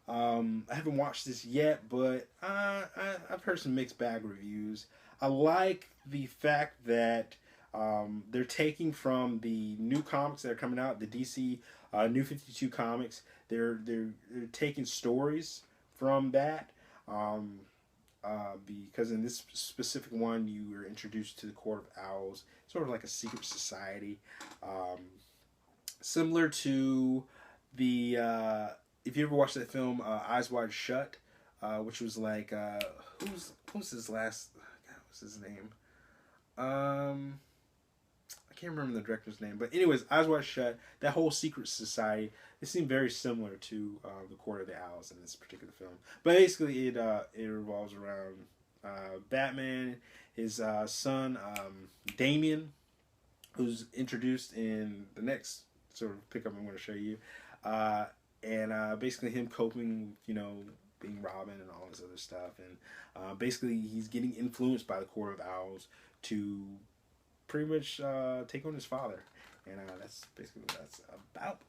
I haven't watched this yet, but I've heard some mixed bag reviews. I like the fact that they're taking from the new comics that are coming out, the DC New 52 comics. They're taking stories from that. Because in this specific one, you were introduced to the Court of Owls, sort of like a secret society. Similar to the if you ever watched that film Eyes Wide Shut, which was like what's his last? God, what's his name? I can't remember the director's name, but anyways, Eyes Wide Shut. That whole secret society. It seemed very similar to the Court of the Owls in this particular film. But basically, it revolves around Batman, his son Damian, who's introduced in the next sort of pickup I'm going to show you, and basically him coping, being Robin and all this other stuff, and basically he's getting influenced by the Court of Owls to pretty much take on his father, and that's basically what that's about.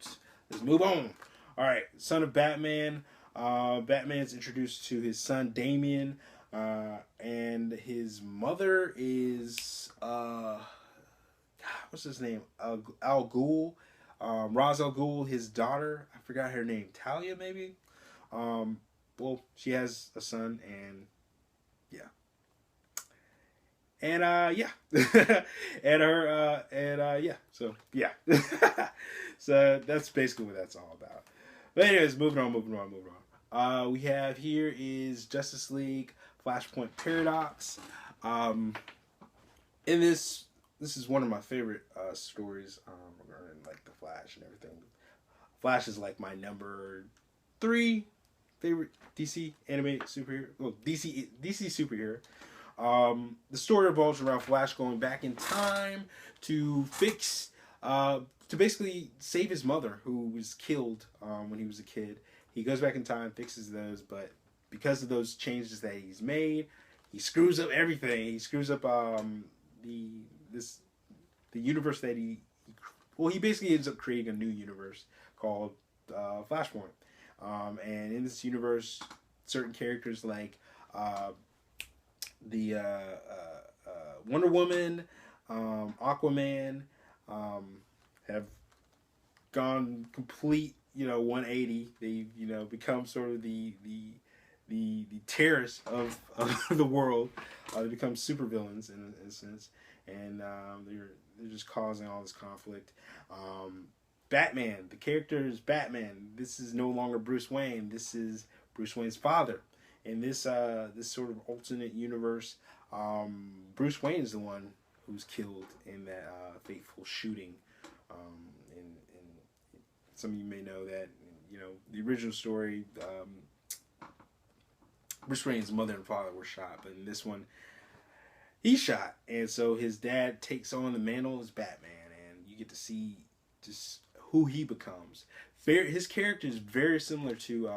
Let's move on. All right, son of Batman. Batman's introduced to his son Damian, and his mother is what's his name? Al Ghul. Ra's al Ghul, his daughter, I forgot her name, Talia maybe? Well, she has a son, and yeah, and yeah, and her yeah, so yeah, so that's basically what that's all about. But anyways, moving on. We have here is Justice League Flashpoint Paradox. Um, in this is one of my favorite stories regarding like the Flash and everything. Flash is like my number 3 favorite DC animated superhero. Well, DC superhero. The story revolves around Flash going back in time to to basically save his mother, who was killed when he was a kid. He goes back in time, fixes those, but because of those changes that he's made, he screws up everything. He screws up the universe that he basically ends up creating a new universe called Flashpoint. And in this universe, certain characters like the Wonder Woman, Aquaman, have gone complete, 180. They've, become sort of the terrorists of the world. They become supervillains in a sense, and they're just causing all this conflict. Batman, the character is Batman. This is no longer Bruce Wayne. This is Bruce Wayne's father. In this sort of alternate universe, Bruce Wayne is the one who's killed in that fateful shooting. And some of you may know that, the original story, Bruce Wayne's mother and father were shot, but in this one, he's shot, and so his dad takes on the mantle as Batman, and you get to see just who he becomes. His character is very similar to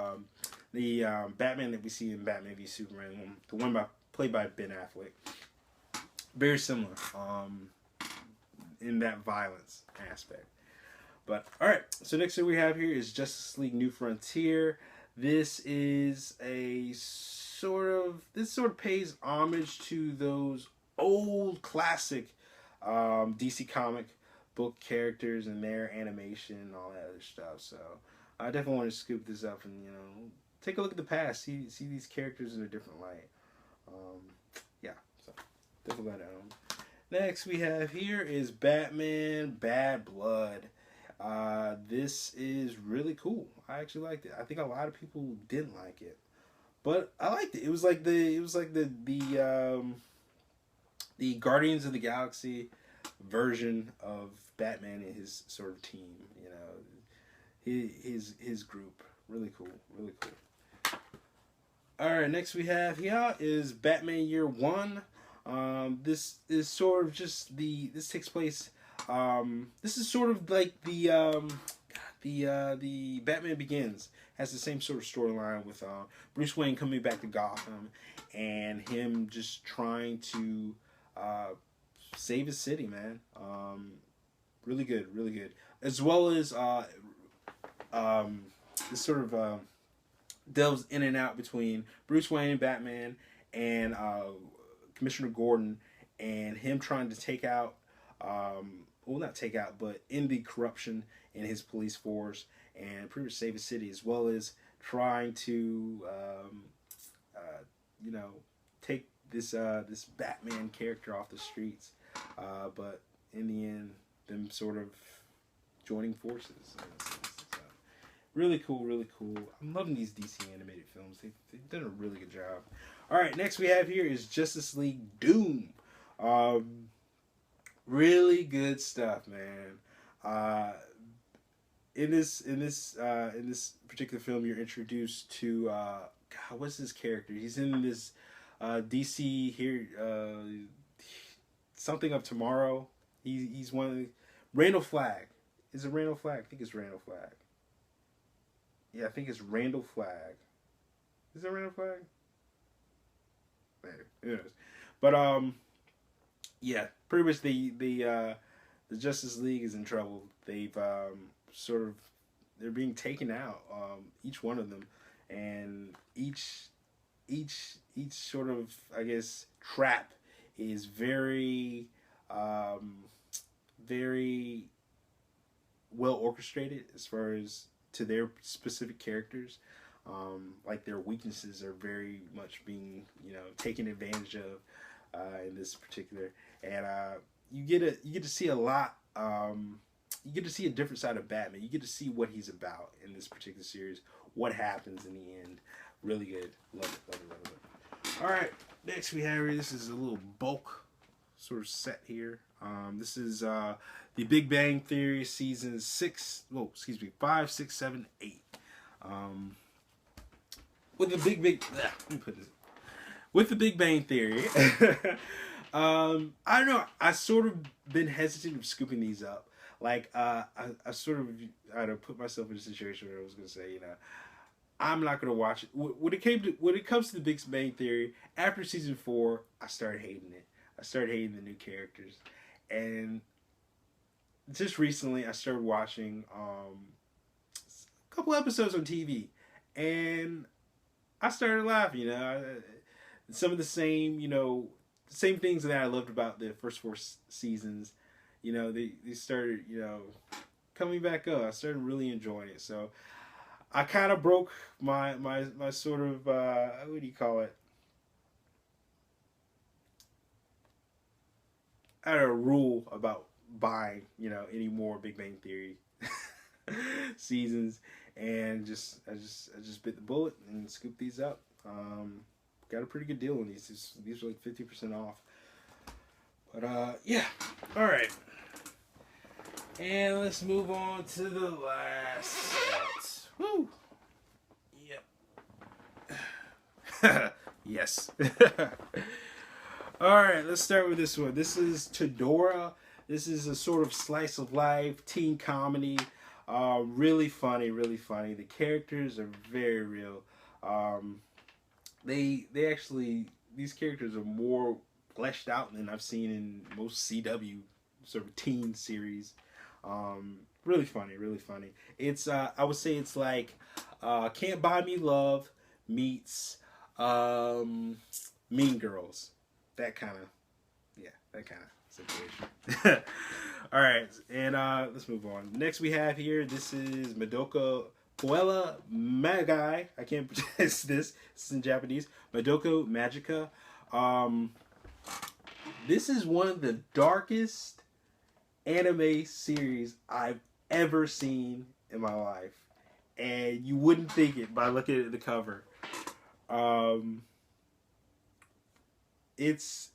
the Batman that we see in Batman v Superman, the one played by Ben Affleck. Very similar in that violence aspect. But alright, so next thing we have here is Justice League New Frontier. This is this sort of pays homage to those old classic DC comic book characters and their animation and all that other stuff. So I definitely want to scoop this up and take a look at the past, see these characters in a different light. Yeah, so definitely got that. Next we have here is Batman Bad Blood. This is really cool. I actually liked it. I think a lot of people didn't like it, but I liked it. It was like the Guardians of the Galaxy version of Batman and his sort of team. His group. Really cool. Really cool. All right, next we have here is Batman Year One. This is sort of just this takes place. This is sort of like the Batman Begins has the same sort of storyline with Bruce Wayne coming back to Gotham and him just trying to save his city, man. Really good, really good. As well as this sort of delves in and out between Bruce Wayne, Batman, and Commissioner Gordon, and him trying to take out, well, not take out, but end the corruption in his police force and pretty much save his city, as well as trying to, take this Batman character off the streets. But in the end, them sort of joining forces. Really cool, really cool. I'm loving these DC animated films. They've done a really good job. All right, next we have here is Justice League Doom. Really good stuff, man. In this particular film, you're introduced to God, what's his character? He's in this DC here, something of Tomorrow. He's one of the, Randall Flagg. Is it Randall Flagg? I think it's Randall Flagg. Yeah, I think it's Randall Flagg. Is it Randall Flagg? Maybe. Who knows? But yeah, pretty much the Justice League is in trouble. They've they're being taken out, each one of them, and each sort of, I guess, trap is very very well orchestrated as far as to their specific characters. Like their weaknesses are very much being, taken advantage of in this particular, and you get to see a lot. You get to see a different side of Batman. You get to see what he's about in this particular series. What happens in the end. Really good. Love it. Love it. Love it. All right. Next we have here. This is a little bulk sort of set here. This is the Big Bang Theory season 5, 6, 7, 8. With the let me put this. With the Big Bang Theory, I don't know. I sort of been hesitant of scooping these up. Like I sort of had to put myself in a situation where I was going to say, I'm not going to watch it. When it comes to the Big Bang Theory, after season 4, I started hating it. I started hating the new characters, and just recently I started watching a couple episodes on TV, and I started laughing. Some of the same same things that I loved about the first 4 seasons. They started coming back up. I started really enjoying it. So I kind of broke my sort of what do you call it? I had a rule about buying any more Big Bang Theory seasons, and I just bit the bullet and scooped these up. Got a pretty good deal on these. These are like 50% off. But yeah, all right. And let's move on to the last set. Woo! Yep. Yes. Alright, let's start with this one. This is Todora. This is a sort of slice of life teen comedy. Really funny, really funny. The characters are very real. They actually, these characters are more fleshed out than I've seen in most CW sort of teen series. Really funny, really funny. It's I would say it's like Can't Buy Me Love meets Mean Girls. That kind of situation. All right, and let's move on. Next we have here, this is Madoka Puella Magai. I can't pronounce this. This is in Japanese. Madoka Magica. This is one of the darkest anime series I've ever seen in my life, and you wouldn't think it by looking at the cover. It's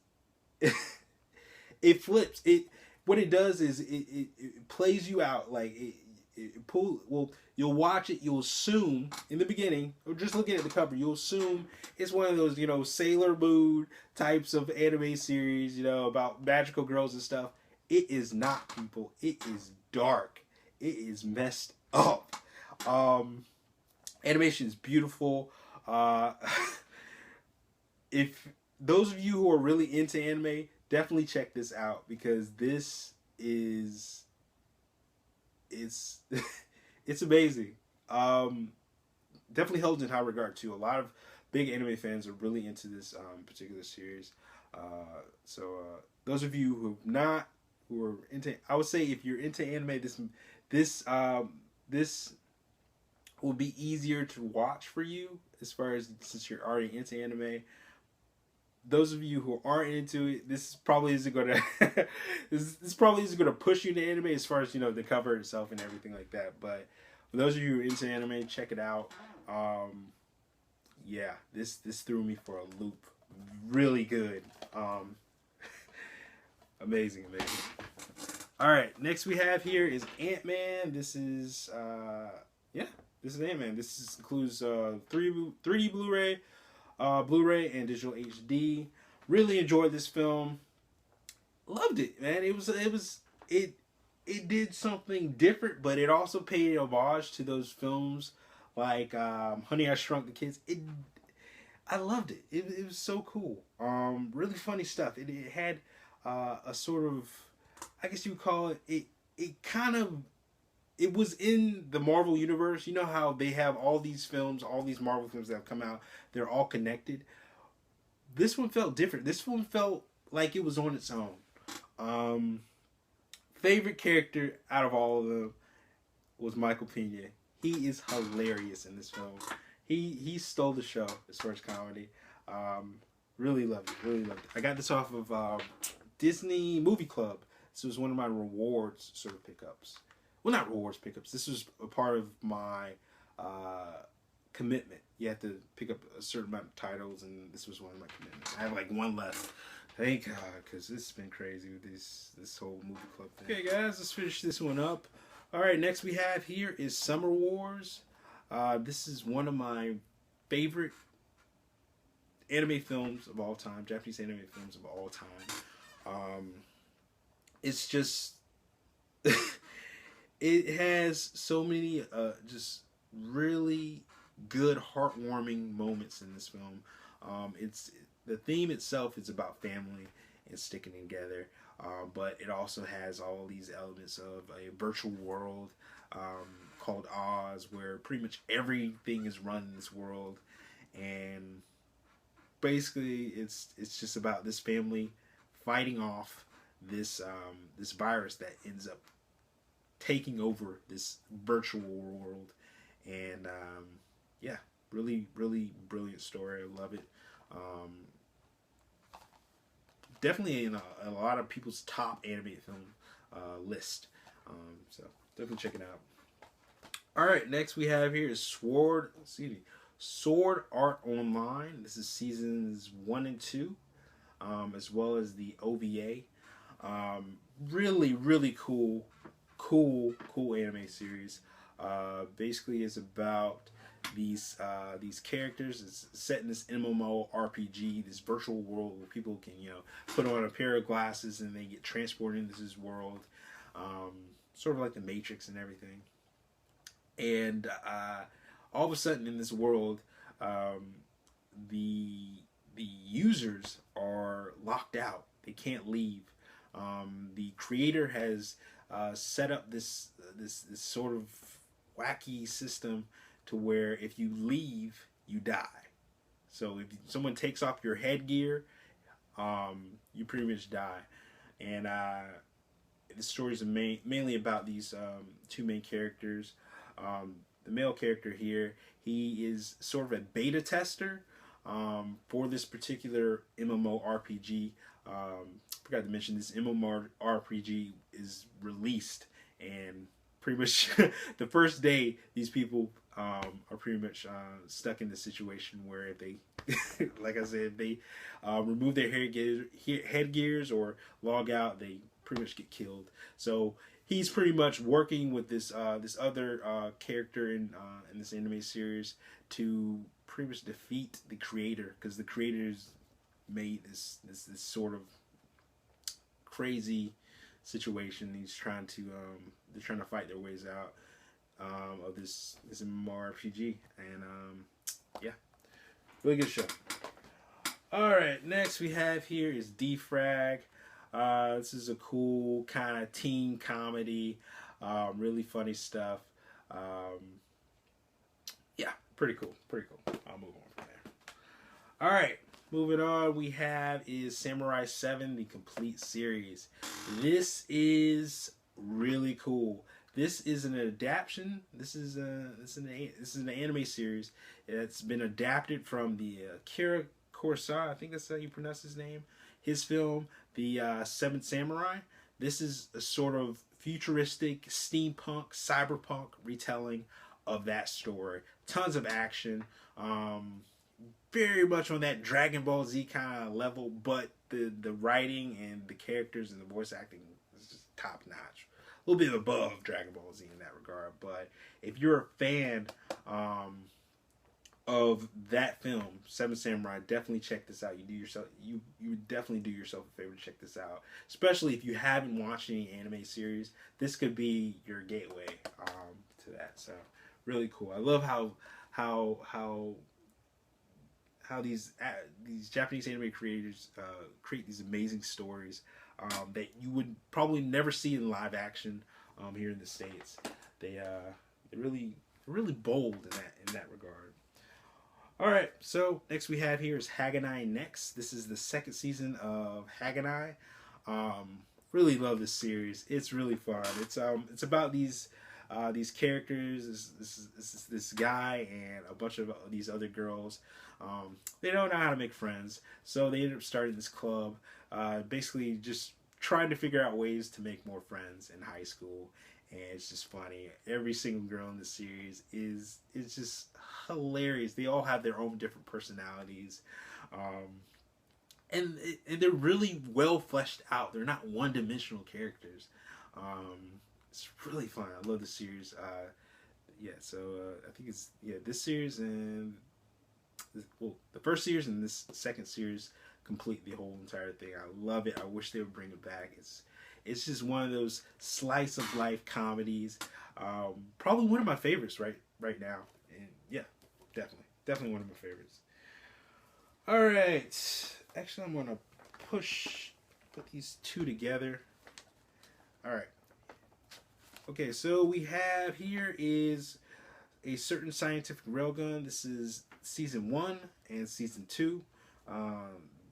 it flips it. What it does is it plays you out. Like you'll watch it, you'll assume in the beginning, or just looking at the cover, you'll assume it's one of those Sailor Moon types of anime series, about magical girls and stuff. It is not, people. It is dark. It is messed up. Animation is beautiful. If those of you who are really into anime, definitely check this out, because this is it's amazing. Definitely held in high regard too. A lot of big anime fans are really into this particular series. So those of you who are into, I would say if you're into anime, this will be easier to watch for you, as far as since you're already into anime. Those of you who aren't into it, this probably isn't gonna this probably isn't gonna push you to anime, as far as the cover itself and everything like that. But for those of you who are into anime, check it out. Yeah, this threw me for a loop. Really good. Amazing. All right, next we have here is Ant-Man. This is this is Ant-Man. This includes 3D Blu-ray, Blu-ray and digital HD. Really enjoyed this film. Loved it, man. It did something different, but it also paid homage to those films like Honey, I Shrunk the Kids. I loved it. It was so cool. Really funny stuff. It had a sort of, I guess you would call it, it was in the Marvel universe. You know how they have all these films, all these Marvel films that have come out, they're all connected. This one felt different. This one felt like it was on its own. Favorite character out of all of them was Michael Pena. He is hilarious in this film. he stole the show as far as comedy. Really loved it. Really loved it. I got this off of Disney Movie Club. This was one of my rewards sort of pickups. Well, not rewards pickups. This was a part of my commitment. You have to pick up a certain amount of titles, and this was one of my commitments. I have like one left. Thank God, because this has been crazy with this whole movie club thing. Okay, guys, let's finish this one up. All right, next we have here is Summer Wars. This is one of my favorite anime films of all time, Japanese anime films of all time. It's just, it has so many just really good, heartwarming moments in this film. The theme itself is about family and sticking together, but it also has all these elements of a virtual world called Oz, where pretty much everything is run in this world, and basically it's just about this family fighting off this this virus that ends up taking over this virtual world. And yeah, really brilliant story. I love it. Definitely in a lot of people's top animated film list. So definitely check it out. All right, next we have here is Sword Art Online. This is seasons 1 and 2, as well as the OVA. Really cool anime series. Basically, it's about these characters. It's set in this MMO RPG, this virtual world where people can put on a pair of glasses and they get transported into this world, sort of like the Matrix and everything. And all of a sudden in this world, the users are locked out. They can't leave. The creator has set up this sort of wacky system to where if you leave, you die. So if someone takes off your headgear, you pretty much die. And the stories are mainly about these two main characters. The male character here, he is sort of a beta tester for this particular MMORPG. Forgot to mention, this MMORPG is released, and pretty much the first day these people are pretty much stuck in the situation where if they, like I said, if they remove their headgears or log out, they pretty much get killed. So he's pretty much working with this this other character in this anime series to pretty much defeat the creator, because the creators made this sort of crazy situation. He's trying to they're trying to fight their ways out of this MMORPG, and yeah, really good show. All right, next we have here is Defrag. This is a cool kind of teen comedy, really funny stuff. Yeah, pretty cool. I'll move on from there. All right, moving on, we have is Samurai 7, the complete series. This is really cool. This is an adaptation. This is an anime series. It's been adapted from the Akira Kurosawa, I think that's how you pronounce his name. His film, The Seventh Samurai. This is a sort of futuristic, steampunk, cyberpunk retelling of that story. Tons of action. Very much on that Dragon Ball Z kind of level, but the writing and the characters and the voice acting is just top notch. A little bit above Dragon Ball Z in that regard. But if you're a fan of that film, Seven Samurai, definitely check this out. You would definitely do yourself a favor to check this out, especially if you haven't watched any anime series. This could be your gateway to that. So really cool. I love how these Japanese anime creators create these amazing stories that you would probably never see in live action here in the States. They're really bold in that regard. All right, so next we have here is Haganai Next. This is the second season of Haganai. Really love this series. It's really fun. It's about these these characters, this guy and a bunch of these other girls. They don't know how to make friends, so they end up starting this club, basically just trying to figure out ways to make more friends in high school. And it's just funny. Every single girl in the series is just hilarious. They all have their own different personalities, and they're really well fleshed out. They're not one-dimensional characters. It's really fun. I love the series. So I think it's this series and the first series and this second series complete the whole entire thing. I love it. I wish they would bring it back. It's just one of those slice of life comedies. Probably one of my favorites right now. And yeah, definitely one of my favorites. All right, actually I'm gonna put these two together. All right. Okay, so we have here is A Certain Scientific Railgun. This is season 1 and season 2.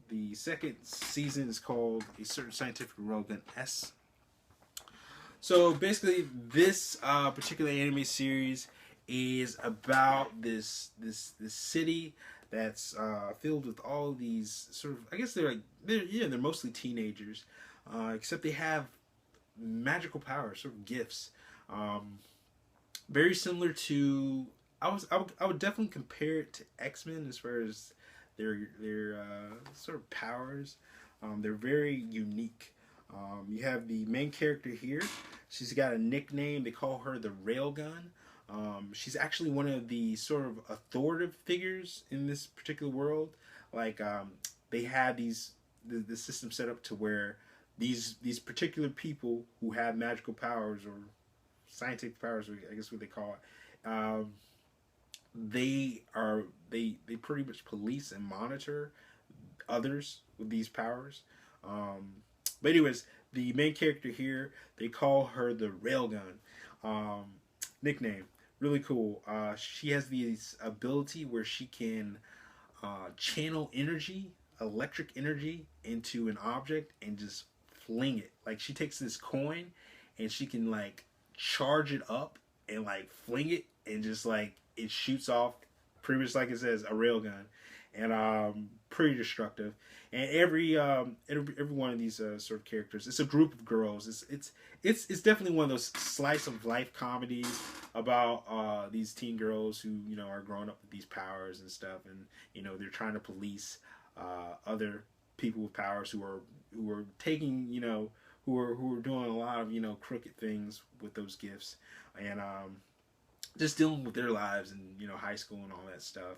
The second season is called A Certain Scientific Railgun S. So basically, this particular anime series is about this city that's filled with all these sort of, I guess they're mostly teenagers, except they have magical powers, sort of gifts. Very similar to, I would definitely compare it to X-Men as far as their sort of powers. They're very unique. You have the main character here. She's got a nickname. They call her the Railgun. She's actually one of the sort of authoritative figures in this particular world. Like they have the system set up to where these particular people who have magical powers or scientific powers, I guess what they call it, they pretty much police and monitor others with these powers. But anyways, the main character here, they call her the Railgun. Nickname, really cool. She has this ability where she can channel energy, electric energy, into an object and just fling it. Like, she takes this coin and she can like charge it up and like fling it, and just like it shoots off, pretty much like it says, a railgun. And pretty destructive. And every one of these sort of characters, it's a group of girls. It's definitely one of those slice of life comedies about these teen girls who are growing up with these powers and stuff, and they're trying to police other people with powers who are taking who are doing a lot of crooked things with those gifts, and just dealing with their lives and high school and all that stuff.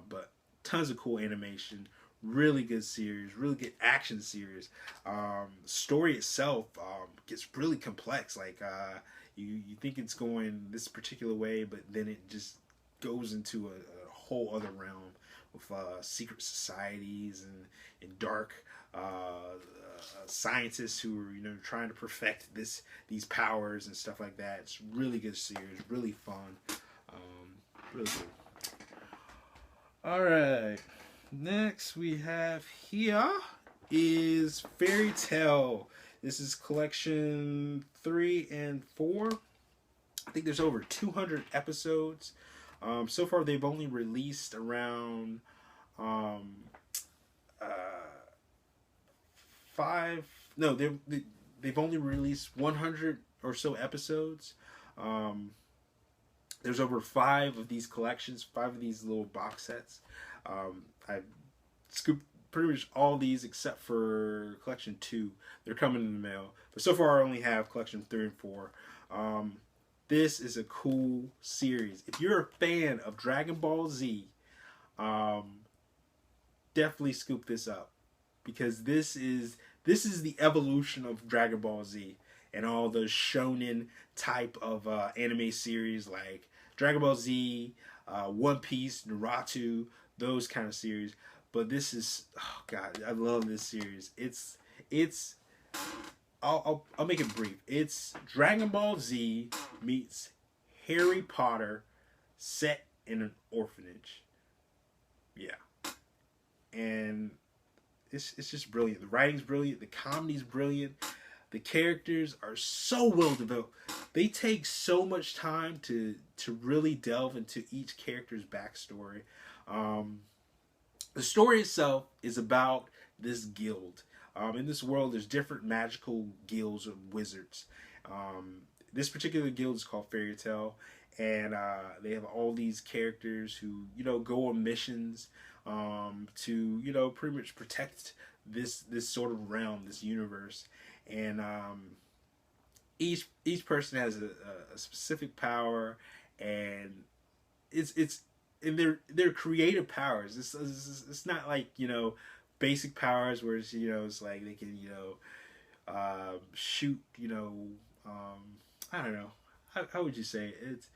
But tons of cool animation, really good series, really good action series. Story itself gets really complex. Like you think it's going this particular way, but then it just goes into a whole other realm with secret societies and dark scientists who are trying to perfect these powers and stuff like that. It's really good series, really fun, really cool. Alright, next we have here is Fairy Tail. This is collection 3 and 4. I think there's over 200 episodes. So far they've only released around 5. No, they've only released 100 or so episodes. There's over 5 of these collections, 5 of these little box sets. I scooped pretty much all these except for collection 2. They're coming in the mail. But so far I only have collection 3 and 4. This is a cool series. If you're a fan of Dragon Ball Z, definitely scoop this up, because this is the evolution of Dragon Ball Z and all the shonen type of anime series like Dragon Ball Z, One Piece, Naruto, those kind of series. But this is, oh god, I love this series. It's I'll make it brief. It's Dragon Ball Z meets Harry Potter set in an orphanage. Yeah. And it's just brilliant. The writing's brilliant. The comedy's brilliant. The characters are so well developed. They take so much time to really delve into each character's backstory. The story itself is about this guild. In this world, there's different magical guilds of wizards. This particular guild is called Fairy Tale, and they have all these characters who, you know, go on missions to, you know, pretty much protect this sort of realm, this universe. And each person has a specific power, and it's and they're creative powers. It's not like, you know, basic powers where it's, you know, it's like they can, you know, shoot, you know, I don't know, how would you say it?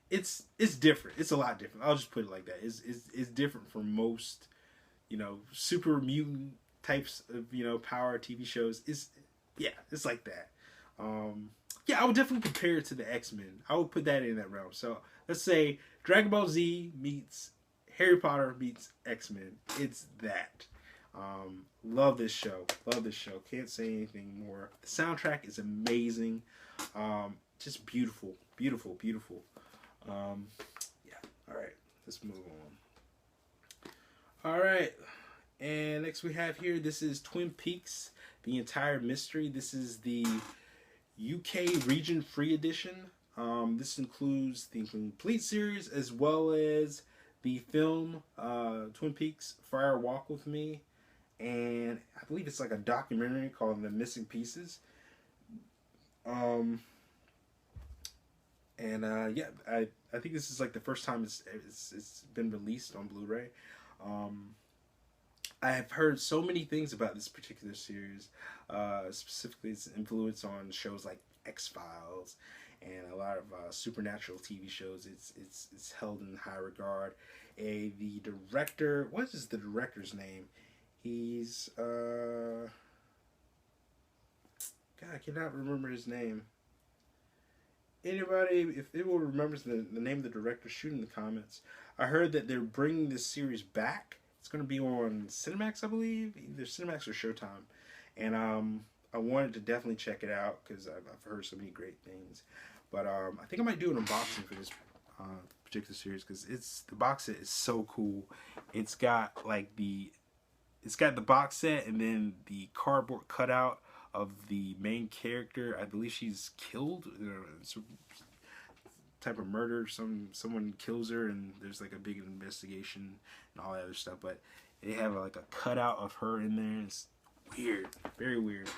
It's different. It's a lot different. I'll just put it like that. It's different from most, you know, super mutant types of, you know, power TV shows. It's like that. Yeah, I would definitely compare it to the X-Men. I would put that in that realm. So let's say Dragon Ball Z meets Harry Potter meets X-Men. It's that. Love this show. Love this show. Can't say anything more. The soundtrack is amazing. Just beautiful. Beautiful. Beautiful. Yeah. Alright. Let's move on. Alright. And next we have here, this is Twin Peaks, The Entire Mystery. This is the UK region free edition. This includes the complete series as well as the film Twin Peaks Fire Walk With Me, and I believe it's like a documentary called The Missing Pieces. Yeah, I think this is like the first time it's been released on Blu Ray. I have heard so many things about this particular series, specifically its influence on shows like X-Files and a lot of supernatural TV shows. It's held in high regard. The director, what is the director's name? He's God, I cannot remember his name. Anybody, if anyone remembers the name of the director, shoot in the comments. I heard that they're bringing this series back. It's going to be on Cinemax, I believe, either Cinemax or Showtime, and I wanted to definitely check it out because I've heard so many great things. But I think I might do an unboxing for this particular series because the box set is so cool. It's got the box set and then the cardboard cutout of the main character. I believe she's killed. Some type of murder. Someone kills her, and there's like a big investigation and all that other stuff. But they have like a cutout of her in there. It's weird, very weird.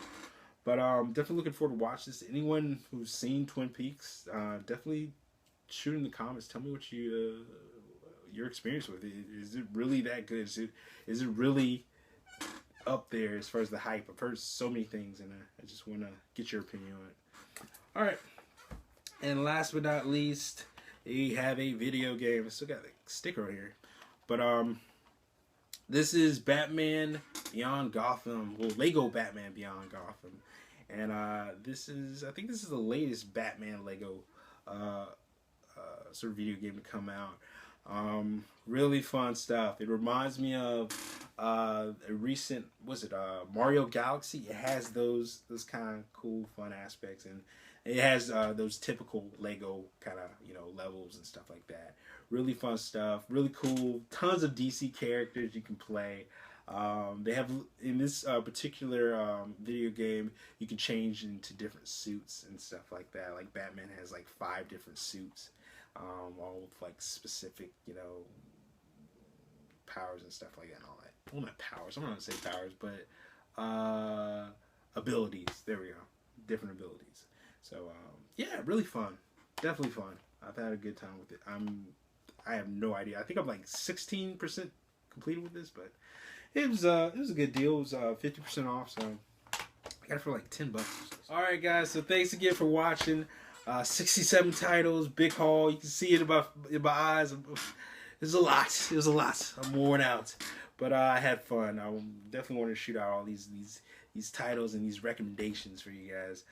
But definitely looking forward to watch this. Anyone who's seen Twin Peaks, definitely shoot in the comments. Tell me what your experience with it. Is it really that good? Is it really up there as far as the hype? I've heard so many things, and I just want to get your opinion on it. All right. And last but not least, we have a video game. I still got the sticker right here. But this is Batman Beyond Gotham. Well, Lego Batman Beyond Gotham. And I think this is the latest Batman Lego sort of video game to come out. Really fun stuff. It reminds me of a recent, Mario Galaxy. It has those kind of cool, fun aspects, and it has those typical Lego kind of, you know, levels and stuff like that. Really fun stuff. Really cool. Tons of DC characters you can play. They have, in this particular video game, you can change into different suits and stuff like that. Like Batman has like 5 different suits, all with like specific, you know, powers and stuff like that and all that. Well, not powers. I'm not going to say powers, but abilities. There we go. Different abilities. So, yeah, really fun. Definitely fun. I've had a good time with it. I have no idea. I think I'm like 16% completed with this, but it was a good deal. It was 50% off, so I got it for like $10. All right, guys. So thanks again for watching. 67 titles, big haul. You can see it in my eyes. It was a lot. It was a lot. I'm worn out, but I had fun. I definitely wanted to shoot out all these titles and these recommendations for you guys.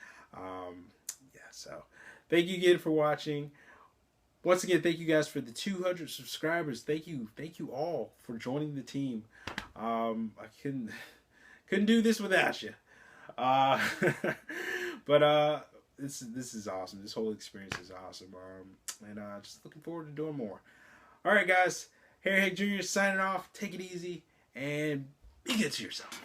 Yeah. So thank you again for watching. Once again, thank you guys for the 200 subscribers. Thank you all for joining the team. I couldn't do this without you. But this is awesome. This whole experience is awesome. And just looking forward to doing more. All right, guys. Harry Heck Jr. signing off. Take it easy and be good to yourself.